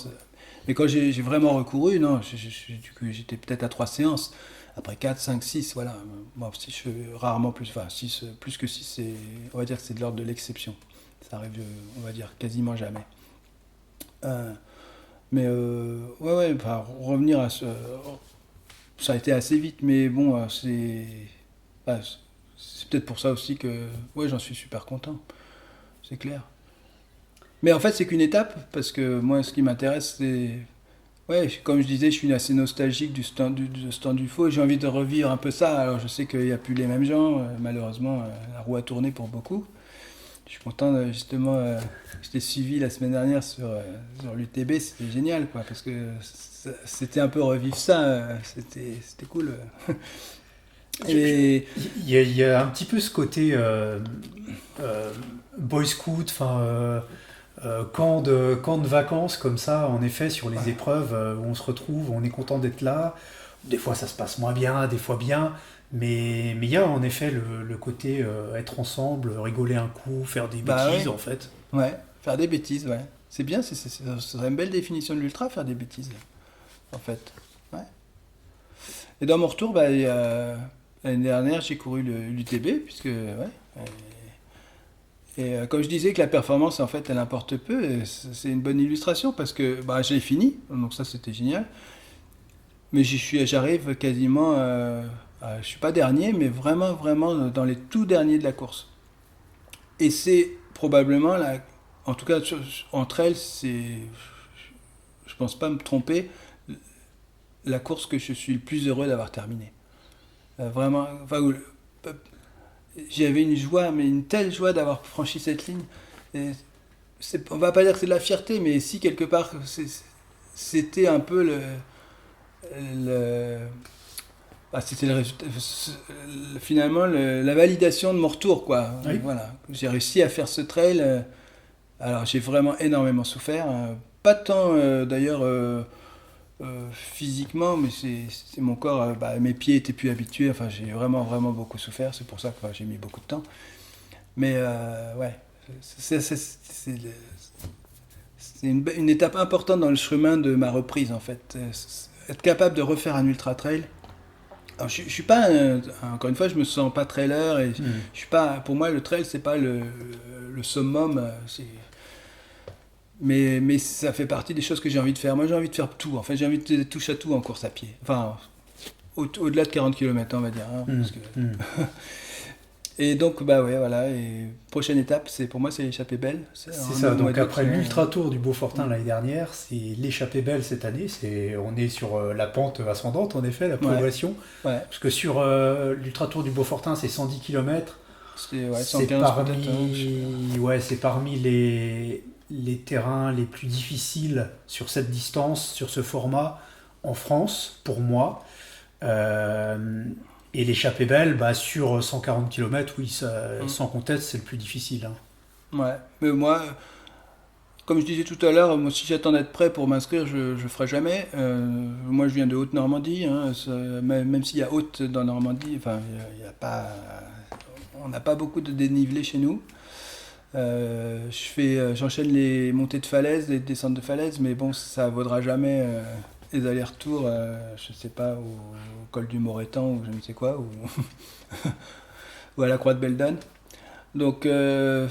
mais quand j'ai vraiment recouru, non, du coup, j'étais peut-être à 3 séances. Après 4, 5, 6, voilà. Bon, si je fais rarement plus, enfin, 6, plus que 6, on va dire que c'est de l'ordre de l'exception. Ça arrive, on va dire, quasiment jamais. Euh, ouais, enfin, revenir à ce. Ça a été assez vite, mais bon, ah, c'est peut-être pour ça aussi que. Ouais, j'en suis super content, c'est clair. Mais en fait, c'est qu'une étape, parce que moi, ce qui m'intéresse, c'est. Ouais, comme je disais, je suis assez nostalgique du stand du faux et j'ai envie de revivre un peu ça. Alors, je sais qu'il n'y a plus les mêmes gens, malheureusement, la roue a tourné pour beaucoup. Je suis content, justement, je t'ai suivi la semaine dernière sur l'UTB, c'était génial, quoi, parce que c'était un peu revivre ça, c'était cool. Et Il y a un petit peu ce côté euh, boy scout, enfin camp de vacances comme ça, en effet, sur les épreuves où on se retrouve, on est content d'être là. Des fois ça se passe moins bien, des fois bien, mais il y a en effet le côté être ensemble, rigoler un coup, faire des bah bêtises ouais, en fait. ouais, faire des bêtises, ouais. C'est bien, c'est une belle définition de l'ultra, faire des bêtises, en fait. Ouais. Et dans mon retour, l'année dernière, j'ai couru l'UTB, puisque, ouais. Et comme je disais que la performance, en fait, elle importe peu, et c'est une bonne illustration parce que j'ai fini, donc ça c'était génial. Mais j'arrive quasiment, je suis pas dernier, mais vraiment, vraiment dans les tout derniers de la course. Et c'est probablement, en tout cas entre elles, je pense pas me tromper, la course que je suis le plus heureux d'avoir terminée. Vraiment, enfin, j'avais une joie, mais une telle joie d'avoir franchi cette ligne. Et on va pas dire que c'est de la fierté, mais si quelque part, c'était un peu le c'était le résultat, finalement la validation de mon retour, quoi. Oui. Voilà, j'ai réussi à faire ce trail. Alors j'ai vraiment énormément souffert, pas tant d'ailleurs physiquement, mais c'est mon corps, mes pieds étaient plus habitués. Enfin, j'ai vraiment vraiment beaucoup souffert. C'est pour ça que j'ai mis beaucoup de temps. Mais ouais, c'est une étape importante dans le chemin de ma reprise en fait. Être capable de refaire un ultra trail. Alors, je suis pas encore une fois, je me sens pas trailer et Hmm. je suis pas. Pour moi, le trail c'est pas le summum. Mais ça fait partie des choses que j'ai envie de faire. Moi, j'ai envie de faire tout. En fait, j'ai envie de toucher à tout en course à pied. Enfin, au-delà de 40 km, on va dire, hein, Hmm. parce que. Hmm. Et donc, bah ouais, voilà. Et prochaine étape, pour moi, c'est l'échappée belle. C'est ça, donc après d'août, l'Ultra Tour du Beaufortin l'année dernière, c'est l'échappée belle cette année, on est sur la pente ascendante en effet, la progression, ouais, parce que sur l'Ultra Tour du Beaufortin c'est 110 km, c'est ouais, c'est 115 peut-être. c'est parmi les terrains les plus difficiles sur cette distance, sur ce format en France, pour moi. Euh, et l'échappée belle, sur 140 km, oui, sans conteste, c'est le plus difficile, hein. Ouais, mais moi, comme je disais tout à l'heure, moi, si j'attends d'être prêt pour m'inscrire, je ne ferai jamais. Moi, je viens de Haute-Normandie, hein, même s'il y a Haute dans Normandie, enfin, il y a pas, on n'a pas beaucoup de dénivelé chez nous. J'enchaîne les montées de falaise, les descentes de falaise, mais bon, ça vaudra jamais les allers-retours, je sais pas, au col du Moretan ou je ne sais quoi, ou à la Croix de Beldon. Donc, je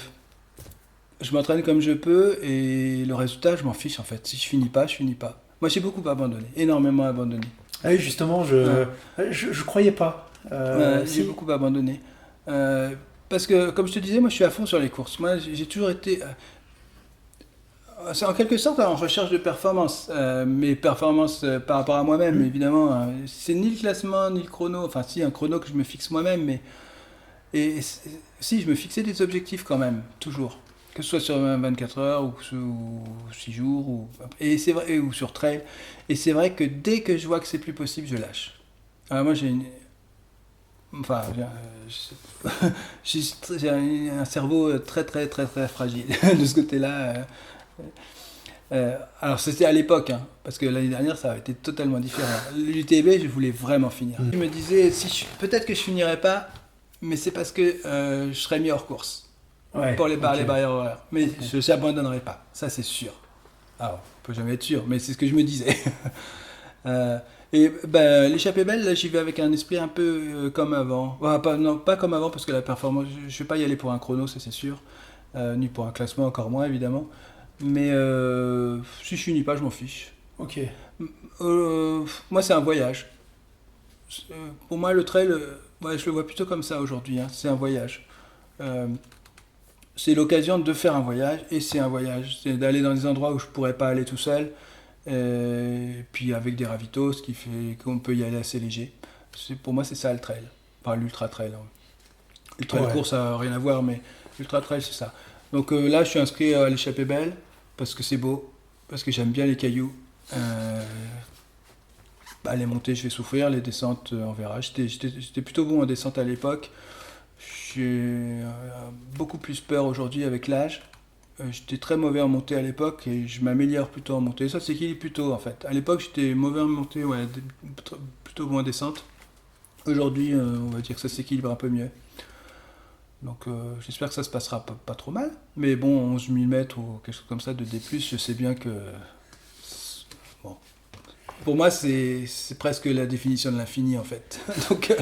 m'entraîne comme je peux et le résultat, je m'en fiche en fait. Si je finis pas, je finis pas. Moi, j'ai beaucoup abandonné, énormément abandonné. Ah oui, justement, je croyais pas. J'ai Si. beaucoup abandonné. Parce que, comme je te disais, moi, je suis à fond sur les courses. Moi, j'ai toujours été. C'est en quelque sorte en recherche de performance. Mes performances par rapport à moi-même, évidemment. C'est ni le classement, ni le chrono. Enfin, si, un chrono que je me fixe moi-même, mais. Si, je me fixais des objectifs quand même, toujours. Que ce soit sur 24 heures ou 6 jours, et c'est vrai, ou sur trail. Et c'est vrai que dès que je vois que c'est plus possible, je lâche. Alors moi, enfin, j'ai un cerveau très, très, très, très fragile de ce côté-là. Alors c'était à l'époque, hein, parce que l'année dernière ça a été totalement différent. L'UTB, je voulais vraiment finir. Je me disais, peut-être que je finirais pas, mais c'est parce que je serais mis hors course pour les barrières horaires. Mais je n'abandonnerai pas, ça c'est sûr. Alors, on peut jamais être sûr, mais c'est ce que je me disais. L'échappée belle, là, j'y vais avec un esprit un peu comme avant. Non, pas comme avant, parce que la performance, je vais pas y aller pour un chrono, ça c'est sûr, ni pour un classement, encore moins évidemment. Mais si je finis pas, je m'en fiche. Ok. Moi, c'est un voyage. Pour moi, le trail, je le vois plutôt comme ça aujourd'hui. Hein. C'est un voyage. C'est l'occasion de faire un voyage, et c'est un voyage. C'est d'aller dans des endroits où je pourrais pas aller tout seul, et puis avec des ravitaux, ce qui fait qu'on peut y aller assez léger. Pour moi, c'est ça le trail. Enfin, l'ultra trail. Hein. Le trail course, ça n'a rien à voir, mais l'ultra trail, c'est ça. Donc là, je suis inscrit à l'échappée belle, parce que c'est beau, parce que j'aime bien les cailloux. Les montées, je vais souffrir, les descentes, on verra. J'étais plutôt bon en descente à l'époque. J'ai beaucoup plus peur aujourd'hui avec l'âge. J'étais très mauvais en montée à l'époque et je m'améliore plutôt en montée. Ça s'équilibre plutôt en fait. À l'époque, j'étais mauvais en montée, plutôt bon en descente. Aujourd'hui, on va dire que ça s'équilibre un peu mieux. Donc j'espère que ça se passera pas trop mal. Mais bon, 11 000 mètres ou quelque chose comme ça de D+, je sais bien que... Bon. Pour moi, c'est presque la définition de l'infini en fait. Donc,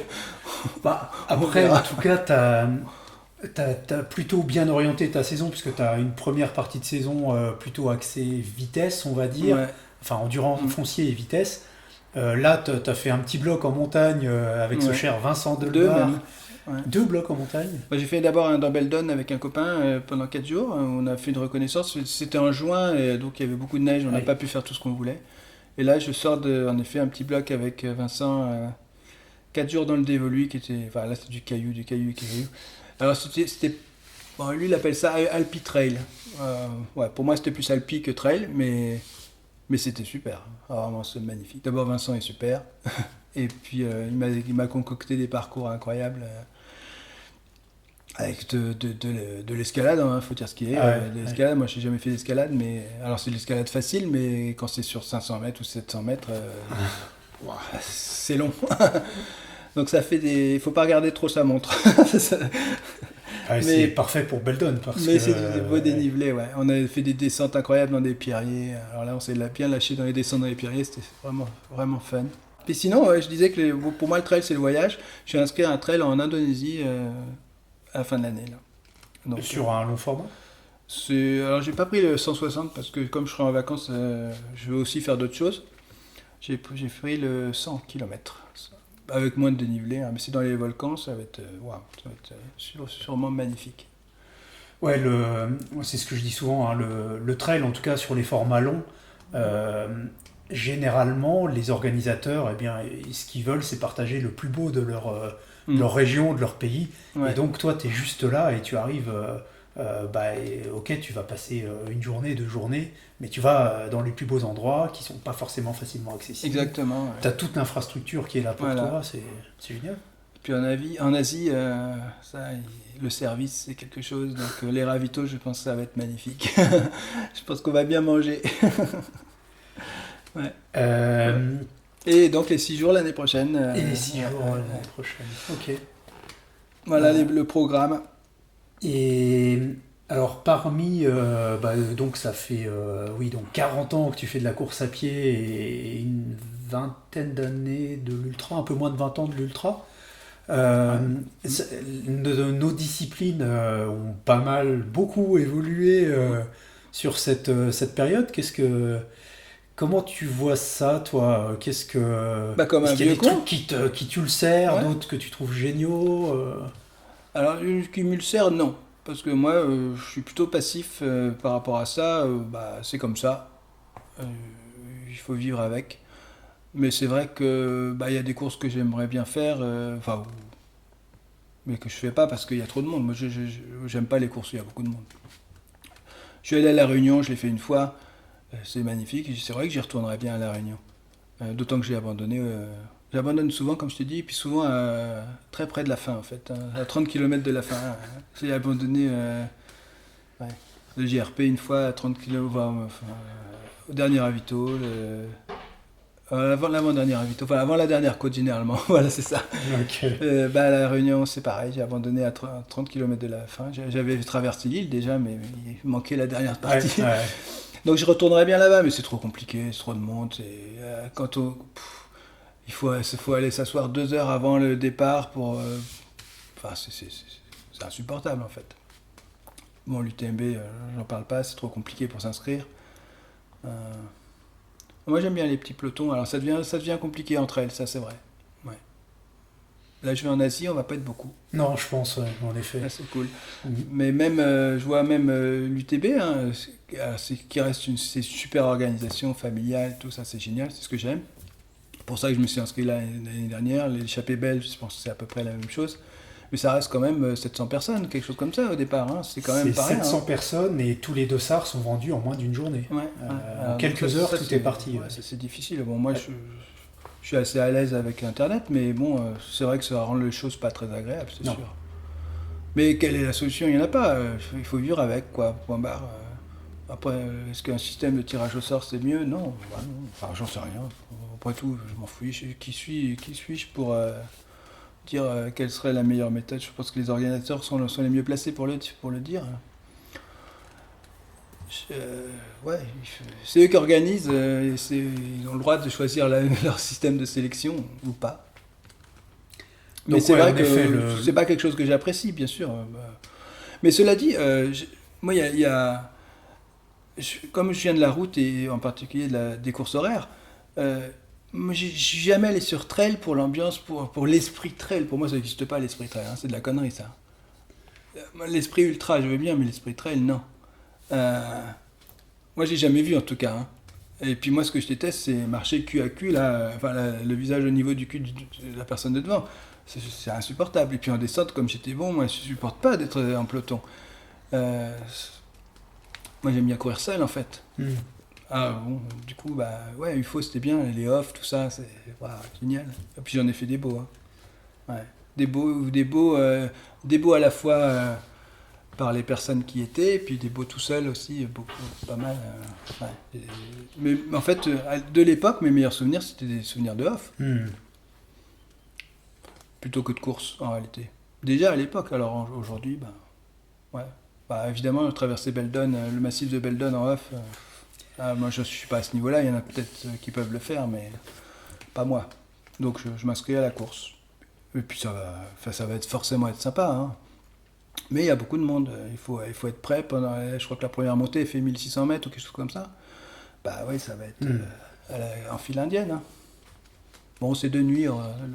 après, en tout cas, t'as plutôt bien orienté ta saison, puisque t'as une première partie de saison plutôt axée vitesse, on va dire. Ouais. Enfin, endurance foncier et vitesse. Là, t'as fait un petit bloc en montagne avec ce cher Vincent Delbar. Ouais. 2 blocs en montagne. J'ai fait d'abord un Dumbbell avec un copain pendant 4 jours. On a fait une reconnaissance. C'était en juin, et donc il y avait beaucoup de neige. On n'a pas pu faire tout ce qu'on voulait. Et là, je sors en effet un petit bloc avec Vincent. 4 jours dans le dévolu, qui était... Enfin, là, c'était du caillou. Alors, c'était bon, lui, il appelle ça Alpi Trail. Pour moi, c'était plus Alpi que Trail, mais c'était super. Alors, vraiment, c'est magnifique. D'abord, Vincent est super. Et puis, il m'a concocté des parcours incroyables. Avec de l'escalade, il faut dire ce qu'il est. L'escalade, moi, je n'ai jamais fait d'escalade, mais... Alors, c'est de l'escalade facile, mais quand c'est sur 500 mètres ou 700 mètres... c'est long. Donc ça fait des... Il faut pas regarder trop sa montre. C'est parfait pour Beldon. Mais c'est des beaux dénivelés, ouais. On a fait des descentes incroyables dans des pierriers. Alors là, on s'est bien lâché dans les descentes dans les pierriers. C'était vraiment, vraiment fun. Et sinon, je disais que pour moi, le trail, c'est le voyage. Je suis inscrit à un trail en Indonésie à la fin de l'année. Là. Donc, sur un long format ? Alors, j'ai pas pris le 160 parce que comme je serai en vacances, je veux aussi faire d'autres choses. J'ai pris le 100 km, avec moins de dénivelé, hein, mais c'est dans les volcans, ça va être, sûrement magnifique. Ouais, c'est ce que je dis souvent, hein, le trail, en tout cas sur les formats longs, généralement, les organisateurs, ce qu'ils veulent, c'est partager le plus beau de leur région, de leur pays. Ouais. Et donc, toi, tu es juste là et tu arrives... ok, tu vas passer une journée, 2 journées, mais tu vas dans les plus beaux endroits qui sont pas forcément facilement accessibles. Exactement. Ouais. Tu as toute l'infrastructure qui est là pour toi, c'est génial. Puis en Asie, le service, c'est quelque chose. Donc les ravitaux, je pense que ça va être magnifique. Je pense qu'on va bien manger. Ouais. Et donc les 6 jours l'année prochaine. Et les 6 jours l'année prochaine, ok. Voilà le programme. Et alors parmi, donc ça fait donc 40 ans que tu fais de la course à pied et une vingtaine d'années de l'ultra, un peu moins de 20 ans de l'ultra. Nos disciplines ont beaucoup évolué sur cette période. Comment tu vois ça, toi ? Comme un vieux con qui tu le sers, d'autres que tu trouves géniaux Alors, qui me le sert, non. parce que moi, je suis plutôt passif par rapport à ça. C'est comme ça. Euh, il faut vivre avec. Mais c'est vrai que il y a des courses que j'aimerais bien faire, mais que je fais pas parce qu'il y a trop de monde. Moi, j'aime pas les courses où il y a beaucoup de monde. Je suis allé à La Réunion, je l'ai fait une fois. C'est magnifique. C'est vrai que j'y retournerais bien à La Réunion. D'autant que j'ai abandonné. J'abandonne souvent, comme je te dis, et puis souvent très près de la fin, en fait, hein, à 30 km de la fin. J'ai abandonné ouais, le JRP une fois à 30 km, au dernier ravito, avant l'avant-dernier ravito, enfin avant la dernière côte généralement, voilà, c'est ça. Ok. À La Réunion, c'est pareil, j'ai abandonné à 30 km de la fin. J'avais traversé l'île déjà, mais il manquait la dernière Ouais, partie. ouais. Donc je retournerais bien là-bas, mais c'est trop compliqué, c'est trop de monde. Quand il faut aller s'asseoir 2 heures avant le départ pour. C'est insupportable en fait. Bon, l'UTMB, j'en parle pas, c'est trop compliqué pour s'inscrire. Euh, Moi j'aime bien les petits pelotons, alors ça devient compliqué entre elles, ça c'est vrai. Ouais. Là je vais en Asie, on va pas être beaucoup. Non, je pense, ouais, en effet. Là c'est cool. Mm. Mais même, je vois même l'UTB, hein, qui reste c'est une super organisation familiale, tout ça c'est génial, c'est ce que j'aime. C'est pour ça que je me suis inscrit l'année dernière. L'échappée belge, je pense que c'est à peu près la même chose. Mais ça reste quand même 700 personnes, quelque chose comme ça au départ. Hein. C'est quand même C'est pas rien. 700 Hein. personnes et tous les dossards sont vendus en moins d'une journée. Ouais, En quelques heures, tout est parti. Ouais, c'est difficile. Bon, moi, je suis assez à l'aise avec Internet, mais bon, c'est vrai que ça rend les choses pas très agréables, c'est Non. sûr. Mais quelle est la solution? Il n'y en a pas. Il faut vivre avec, quoi. Point barre. Après, est-ce qu'un système de tirage au sort, c'est mieux? Non. Bah, non. Enfin, j'en sais rien. Après tout, je m'en fous. Qui suis-je pour dire quelle serait la meilleure méthode? Je pense que les organisateurs sont les mieux placés pour le dire. Ouais, c'est eux qui organisent, et ils ont le droit de choisir leur système de sélection ou pas. Mais Donc, c'est ouais, vrai en que effet, c'est pas quelque chose que j'apprécie, bien sûr. Mais cela dit, moi, comme je viens de la route et en particulier des courses horaires, moi, je suis jamais allé sur trail pour l'ambiance, pour l'esprit trail. Pour moi, ça n'existe pas l'esprit trail, hein, c'est de la connerie ça. L'esprit ultra, je veux bien, mais l'esprit trail, non. Moi, j'ai jamais vu en tout cas. Hein. Et puis moi, ce que je déteste, c'est marcher cul à cul, là, le visage au niveau du cul de la personne de devant. C'est insupportable. Et puis en descente, comme j'étais bon, moi, je supporte pas d'être en peloton. Euh, Moi, j'aime bien courir seul, en fait. Mm. Ah bon, du coup, ouais, UFO c'était bien, les off, tout ça, c'est génial. Et puis j'en ai fait des beaux. Hein. Ouais. Des beaux à la fois par les personnes qui étaient, et puis des beaux tout seuls aussi, beaucoup, pas mal. Ouais. Mais en fait, de l'époque, mes meilleurs souvenirs, c'était des souvenirs de off, Mm. plutôt que de course, en réalité. Déjà à l'époque, alors aujourd'hui, ouais. Évidemment, traverser Beldon, le massif de Beldon en off. Moi, je ne suis pas à ce niveau-là. Il y en a peut-être qui peuvent le faire, mais pas moi. Donc, je m'inscris à la course. Et puis, ça va forcément être sympa. Hein. Mais il y a beaucoup de monde. Il faut être prêt. Je crois que la première montée, elle fait 1600 mètres ou quelque chose comme ça. Oui, ça va être en file indienne. Hein. Bon, c'est de nuit.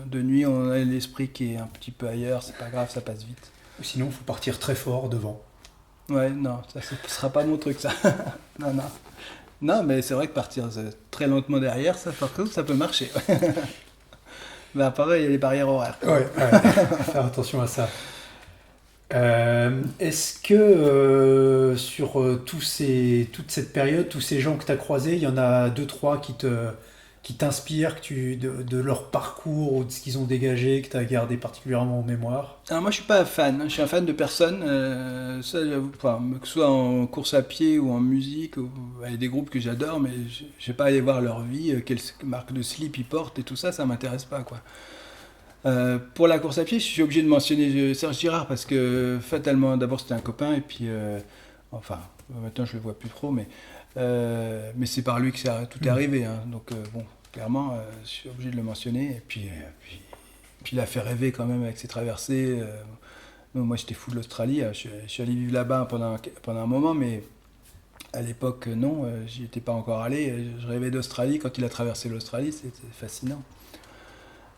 De nuit, on a l'esprit qui est un petit peu ailleurs. C'est pas grave, ça passe vite. Ou sinon, il faut partir très fort devant. Ouais, non, ça ne sera pas mon truc, ça. Non, non. Non, mais c'est vrai que partir très lentement derrière, ça, par contre, ça peut marcher. Pareil, il y a les barrières horaires. Ouais, faire attention à ça. Est-ce que sur toute cette période, tous ces gens que tu as croisés, il y en a 2-3 qui t'inspirent, de leur parcours ou de ce qu'ils ont dégagé, que tu as gardé particulièrement en mémoire? Alors moi je suis pas fan, je suis un fan de personne, ça, que ce soit en course à pied ou en musique, il y a des groupes que j'adore, mais je vais pas aller voir leur vie, quelle marque de slip ils portent et tout ça, ça m'intéresse pas quoi. Pour la course à pied, je suis obligé de mentionner Serge Girard parce que fatalement, d'abord c'était un copain et puis, maintenant je le vois plus trop, mais c'est par lui que tout est arrivé, hein, donc bon, clairement, je suis obligé de le mentionner et puis il a fait rêver quand même avec ses traversées. Moi j'étais fou de l'Australie, je suis allé vivre là-bas pendant un moment, mais à l'époque non, j'y étais pas encore allé. Je rêvais d'Australie, quand il a traversé l'Australie, c'était fascinant.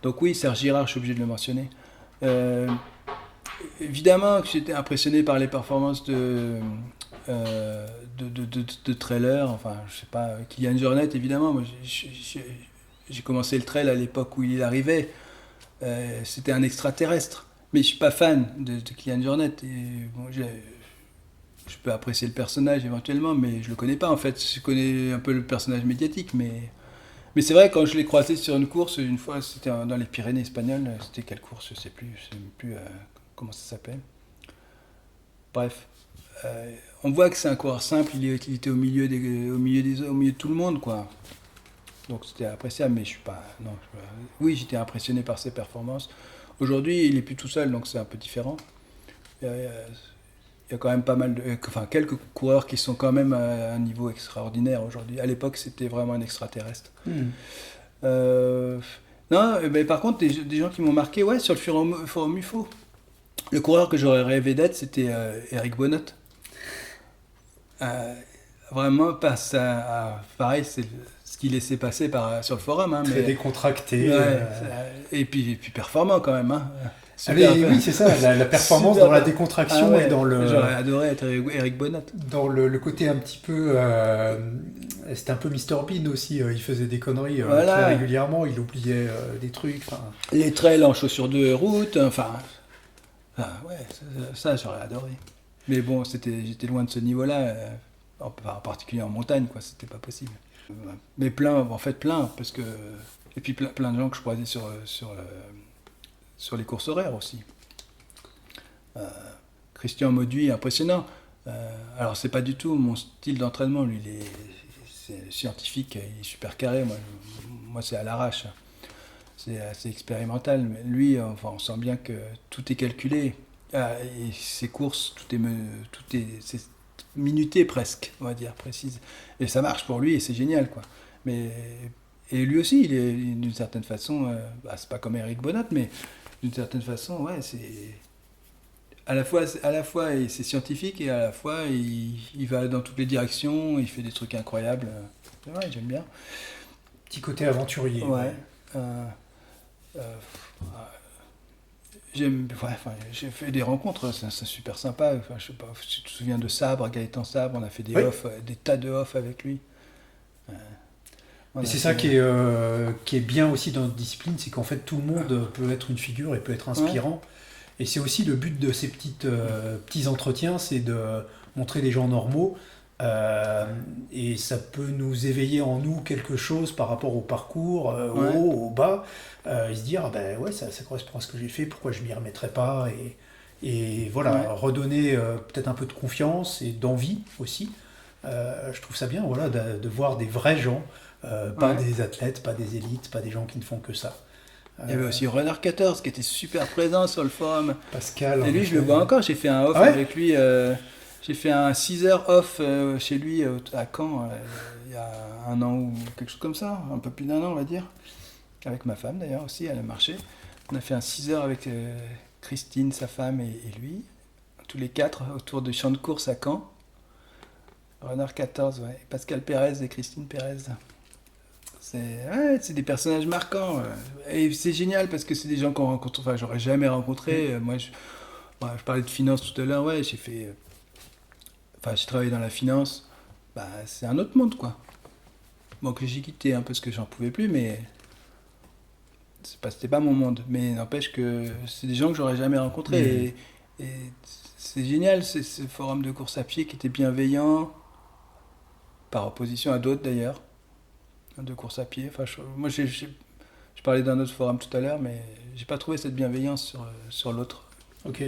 Donc oui, Serge Girard, je suis obligé de le mentionner. évidemment que j'étais impressionné par les performances de trailers, enfin, je sais pas, Kylian Jornet, évidemment. Moi, j'ai commencé le trail à l'époque où il arrivait. C'était un extraterrestre. Mais je suis pas fan de Kylian Jornet. Et, bon, je peux apprécier le personnage éventuellement, mais je le connais pas en fait. Je connais un peu le personnage médiatique, mais c'est vrai, quand je l'ai croisé sur une course, une fois, c'était dans les Pyrénées espagnoles. C'était quelle course? Je sais même plus comment ça s'appelle. Bref. On voit que c'est un coureur simple, il était au milieu de tout le monde, quoi. Donc c'était appréciable, mais je suis pas. Non, oui, j'étais impressionné par ses performances. Aujourd'hui, il est plus tout seul, donc c'est un peu différent. Il y a quand même pas mal enfin, quelques coureurs qui sont quand même à un niveau extraordinaire aujourd'hui. À l'époque, c'était vraiment un extraterrestre. Euh, non, mais par contre, des gens qui m'ont marqué, ouais, sur le Forum UFO. Le coureur que j'aurais rêvé d'être, c'était Eric Bonnot. Vraiment, pareil, c'est ce qu'il laissait passer sur le forum. Hein, Très décontracté. Ouais, et puis performant quand même. Hein. Oui, c'est ça, la performance dans la décontraction et dans le. J'aurais adoré être Eric Bonnot. Dans le côté un petit peu. C'était un peu Mr Bean aussi, il faisait des conneries très régulièrement, il oubliait des trucs. Les trails en chaussures de route, enfin. Ouais, ça j'aurais adoré. Mais bon, j'étais loin de ce niveau-là, en particulier en montagne, quoi, c'était pas possible. Mais plein, parce que. Et puis plein de gens que je croisais sur les courses horaires aussi. Christian Mauduit, impressionnant. Alors, c'est pas du tout mon style d'entraînement, lui, c'est scientifique, il est super carré, moi c'est à l'arrache. C'est assez expérimental, mais lui, enfin, on sent bien que tout est calculé. Et ses courses, tout est c'est minuté presque, on va dire, précise. Et ça marche pour lui et c'est génial, quoi. Et lui aussi, il est d'une certaine façon, c'est pas comme Eric Bonnot, mais d'une certaine façon, ouais, c'est à la fois c'est scientifique et à la fois il va dans toutes les directions, il fait des trucs incroyables. C'est vrai, j'aime bien. Petit côté aventurier. Ouais. J'ai fait des rencontres, c'est super sympa. Enfin, je sais pas si tu te souviens de Sabre, Gaëtan Sabre, on a fait des des tas de off avec lui. Et c'est ça qui est bien aussi dans notre discipline, c'est qu'en fait tout le monde peut être une figure et peut être inspirant. Ouais. Et c'est aussi le but de ces petits entretiens, c'est de montrer des gens normaux. Et ça peut nous éveiller en nous quelque chose par rapport au parcours, au haut, au bas, et se dire ça correspond à ce que j'ai fait, pourquoi je m'y remettrais pas, et voilà, redonner peut-être un peu de confiance et d'envie aussi. Je trouve ça bien, voilà, de voir des vrais gens, pas des athlètes, pas des élites, pas des gens qui ne font que ça. Il y avait aussi Renard 14 qui était super présent sur le forum. Pascal. Et lui, je le vois encore, j'ai fait un off avec lui. J'ai fait un 6 heures off chez lui à Caen il y a 1 an ou quelque chose comme ça, un peu plus d'1 an on va dire, avec ma femme d'ailleurs aussi, elle a marché. On a fait un 6 heures avec Christine, sa femme et lui, tous les 4 autour du champ de course à Caen. Renard 14, ouais. Pascal Pérez et Christine Pérez. C'est des personnages marquants. Et c'est génial parce que c'est des gens qu'on rencontre, enfin j'aurais jamais rencontré. Moi je parlais de finance tout à l'heure, ouais, j'ai travaillé dans la finance, c'est un autre monde, quoi. Bon, que j'ai quitté un peu parce que j'en pouvais plus, mais c'était pas mon monde. Mais n'empêche que c'est des gens que j'aurais jamais rencontrés. Et c'est génial, ce forum de course à pied qui était bienveillant, par opposition à d'autres d'ailleurs, de course à pied. Enfin, moi, je parlais d'un autre forum tout à l'heure, mais j'ai pas trouvé cette bienveillance sur l'autre. Ok.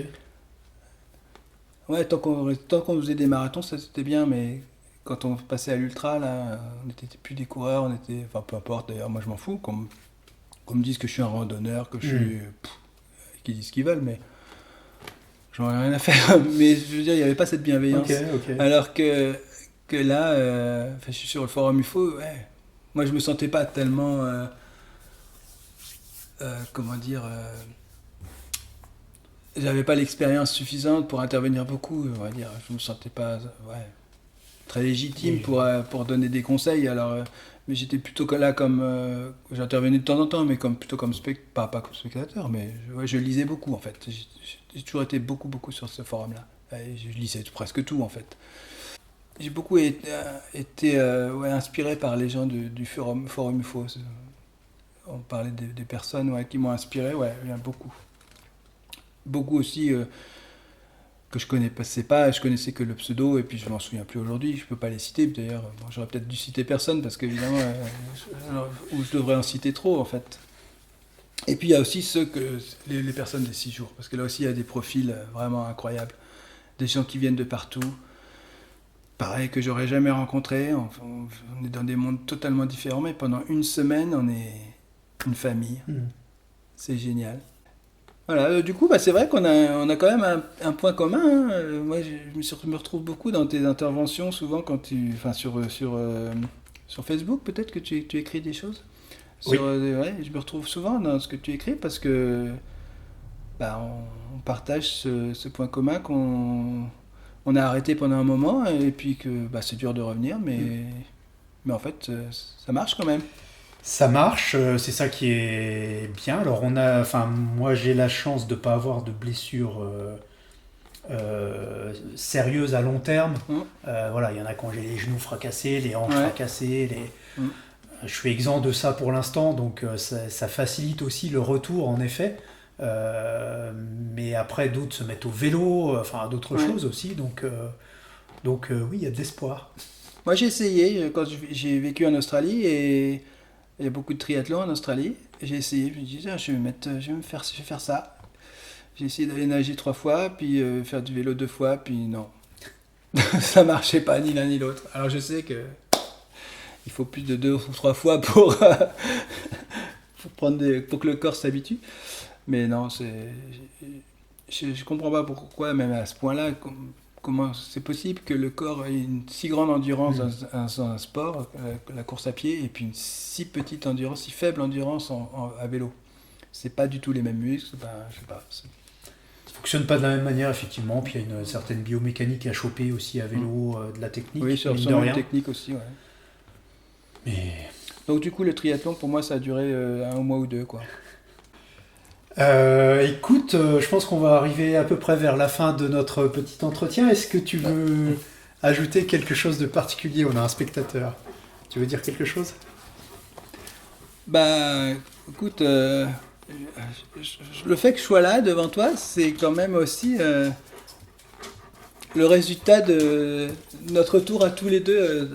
Ouais, tant qu'on faisait des marathons, ça c'était bien, mais quand on passait à l'ultra, là, on n'était plus des coureurs, enfin peu importe, d'ailleurs, moi je m'en fous, qu'on me dise que je suis un randonneur, que je suis... qu'ils disent ce qu'ils veulent, mais j'en ai rien à faire. Mais je veux dire, il n'y avait pas cette bienveillance. Okay. Alors que là, je suis sur le forum UFO, ouais, moi je me sentais pas tellement... comment dire... j'avais pas l'expérience suffisante pour intervenir beaucoup, on va dire. Je me sentais pas... Ouais. très légitime Oui. pour donner des conseils. Alors, mais j'étais plutôt là comme j'intervenais de temps en temps, mais plutôt comme pas comme spectateur, mais ouais, je lisais beaucoup en fait. J'ai toujours été beaucoup sur ce forum-là. Et je lisais presque tout en fait. J'ai beaucoup été ouais, inspiré par les gens du forum UFO. On parlait des personnes ouais, qui m'ont inspiré, ouais, il y en a beaucoup. Beaucoup aussi que je connaissais pas, je connaissais que le pseudo et puis je m'en souviens plus aujourd'hui, je peux pas les citer d'ailleurs, bon, j'aurais peut-être dû citer personne parce qu'évidemment, ou je devrais en citer trop en fait. Et puis il y a aussi les personnes des 6 jours, parce que là aussi il y a des profils vraiment incroyables, des gens qui viennent de partout, pareil que j'aurais jamais rencontré, on est dans des mondes totalement différents, mais pendant une semaine on est une famille, c'est génial. Voilà, du coup, bah, c'est vrai on a quand même un point commun. Hein. Moi, me retrouve beaucoup dans tes interventions, souvent enfin, sur Facebook, peut-être que tu écris des choses. Oui. Ouais, je me retrouve souvent dans ce que tu écris parce que bah, on partage ce point commun on a arrêté pendant un moment et puis que bah, c'est dur de revenir, mais en fait, ça marche quand même. Ça marche, c'est ça qui est bien. Alors enfin moi j'ai la chance de pas avoir de blessures sérieuses à long terme. Mm. Voilà, il y en a quand j'ai les genoux fracassés, les hanches Ouais. fracassées, Mm. Je suis exempt de ça pour l'instant, donc ça facilite aussi le retour en effet. Mais après d'autres se mettent au vélo, enfin à d'autres Ouais. choses aussi, donc oui, il y a de l'espoir. Moi, j'ai essayé quand j'ai vécu en Australie et il y a beaucoup de triathlon en Australie. J'ai essayé, je me disais, je vais faire ça. J'ai essayé d'aller nager 3 fois, puis faire du vélo 2 fois, puis non. Ça marchait pas ni l'un ni l'autre. Alors je sais que il faut plus de 2 ou 3 fois pour que le corps s'habitue. Mais non, je comprends pas pourquoi, même à ce point-là, comment c'est possible que le corps ait une si grande endurance dans un sport, la course à pied, et puis une si petite endurance, si faible endurance à vélo. C'est pas du tout les mêmes muscles, ben, je sais pas. Ça fonctionne pas de la même manière effectivement, puis il y a une certaine biomécanique à choper aussi à vélo, de la technique, Oui, mine de sur une rien. technique aussi, ouais. Mais Donc du coup, le triathlon, pour moi, ça a duré un mois ou deux, quoi. écoute, je pense qu'on va arriver à peu près vers la fin de notre petit entretien. Est-ce que tu veux ajouter quelque chose de particulier? On a un spectateur. Tu veux dire quelque chose? Bah, écoute, le fait que je sois là devant toi, c'est quand même aussi le résultat de notre tour à tous les deux.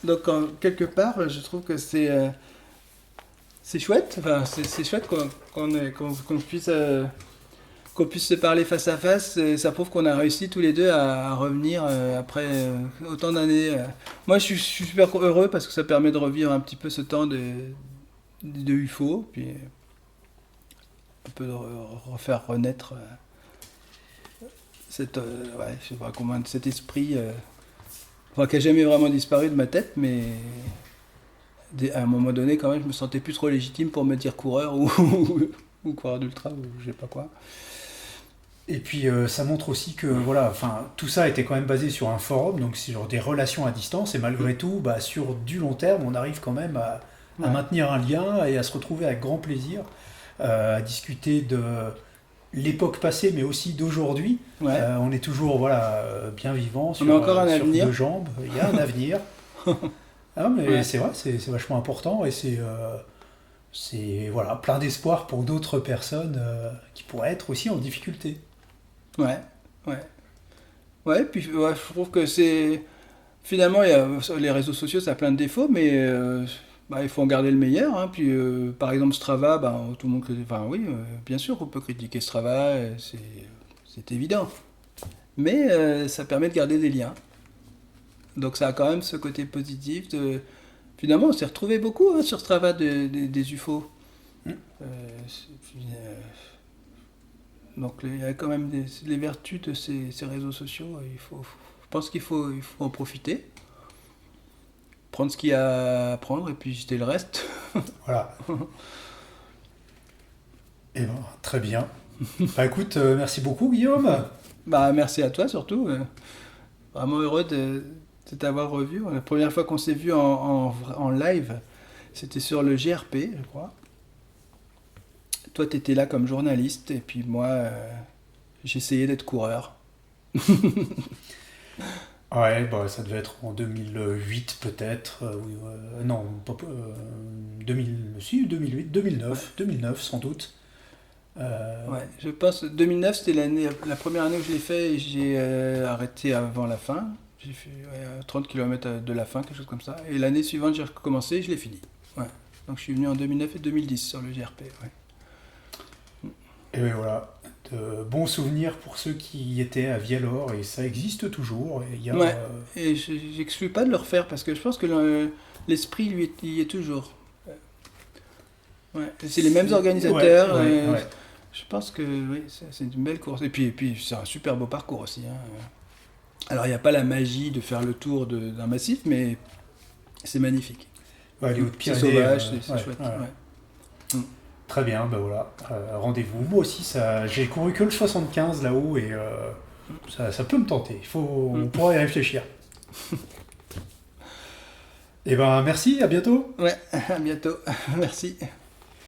Donc, quelque part, je trouve que c'est chouette. Enfin, c'est chouette qu'on puisse se parler face à face. Et ça prouve qu'on a réussi tous les deux à revenir après autant d'années. Moi, je suis super heureux parce que ça permet de revivre un petit peu ce temps de UFO, puis un peu de refaire renaître ouais, je sais pas comment, cet esprit enfin, qui a jamais vraiment disparu de ma tête, mais à un moment donné, quand même, je me sentais plus trop légitime pour me dire coureur ou coureur d'ultra ou je sais pas quoi. Et puis ça montre aussi que voilà, enfin tout ça était quand même basé sur un forum, donc sur des relations à distance, et malgré tout, bah, sur du long terme, on arrive quand même à Ouais. maintenir un lien et à se retrouver avec grand plaisir, à discuter de l'époque passée, mais aussi d'aujourd'hui. Ouais. On est toujours voilà, bien vivant On a encore un sur avenir. 2 jambes. Il y a un avenir. Ah, mais Ouais. c'est vrai, c'est vachement important et c'est voilà, plein d'espoir pour d'autres personnes qui pourraient être aussi en difficulté. Ouais. Ouais. Ouais, puis ouais, je trouve que c'est. Finalement, les réseaux sociaux, ça a plein de défauts, mais bah, il faut en garder le meilleur. Hein. Puis, par exemple, Strava, bah, tout le monde. Enfin, oui, bien sûr, on peut critiquer Strava, c'est évident. Mais ça permet de garder des liens. Donc, ça a quand même ce côté positif. Finalement, on s'est retrouvé beaucoup hein, sur Strava des UFO. Mm. Puis, donc, il y a quand même les vertus de ces réseaux sociaux. Je pense il faut en profiter. Prendre ce qu'il y a à prendre et puis jeter le reste. Voilà. Et ben, très bien. Bah écoute, merci beaucoup Guillaume. Bah, merci à toi surtout. Vraiment heureux C'est t'avoir revu. La première fois qu'on s'est vu en live, c'était sur le GRP, je crois. Toi, tu étais là comme journaliste, et puis moi, j'essayais d'être coureur. Ouais, bah, ça devait être en 2008 peut-être. Oui, non, pas, 2000, si, 2008, Ouais. 2009 sans doute. Euh, Ouais, je pense 2009, c'était la première année où je l'ai fait et j'ai arrêté avant la fin. J'ai fait 30 km de la fin, quelque chose comme ça. Et l'année suivante, j'ai recommencé et je l'ai fini. Ouais. Donc je suis venu en 2009 et 2010 sur le GRP. Ouais. et ben voilà, de bons souvenirs pour ceux qui y étaient à Vialor, et ça existe toujours. Et il y a, Ouais. Et j'exclus pas de le refaire parce que je pense que l'esprit lui y est toujours. Ouais. C'est les mêmes ouais, organisateurs. ouais, ouais. Je pense que oui, c'est une belle course. Et puis c'est un super beau parcours aussi, hein. Alors il n'y a pas la magie de faire le tour d'un massif, mais c'est magnifique. Ouais, les C'est Hautes-Pyrénées, sauvage, c'est ouais, chouette. ouais. Ouais. Mm. Très bien, ben voilà, rendez-vous. Moi aussi, j'ai couru que le 75 là-haut, et ça peut me tenter. On Mm. pourra y réfléchir. Et ben merci, à bientôt. Ouais, à bientôt. Merci.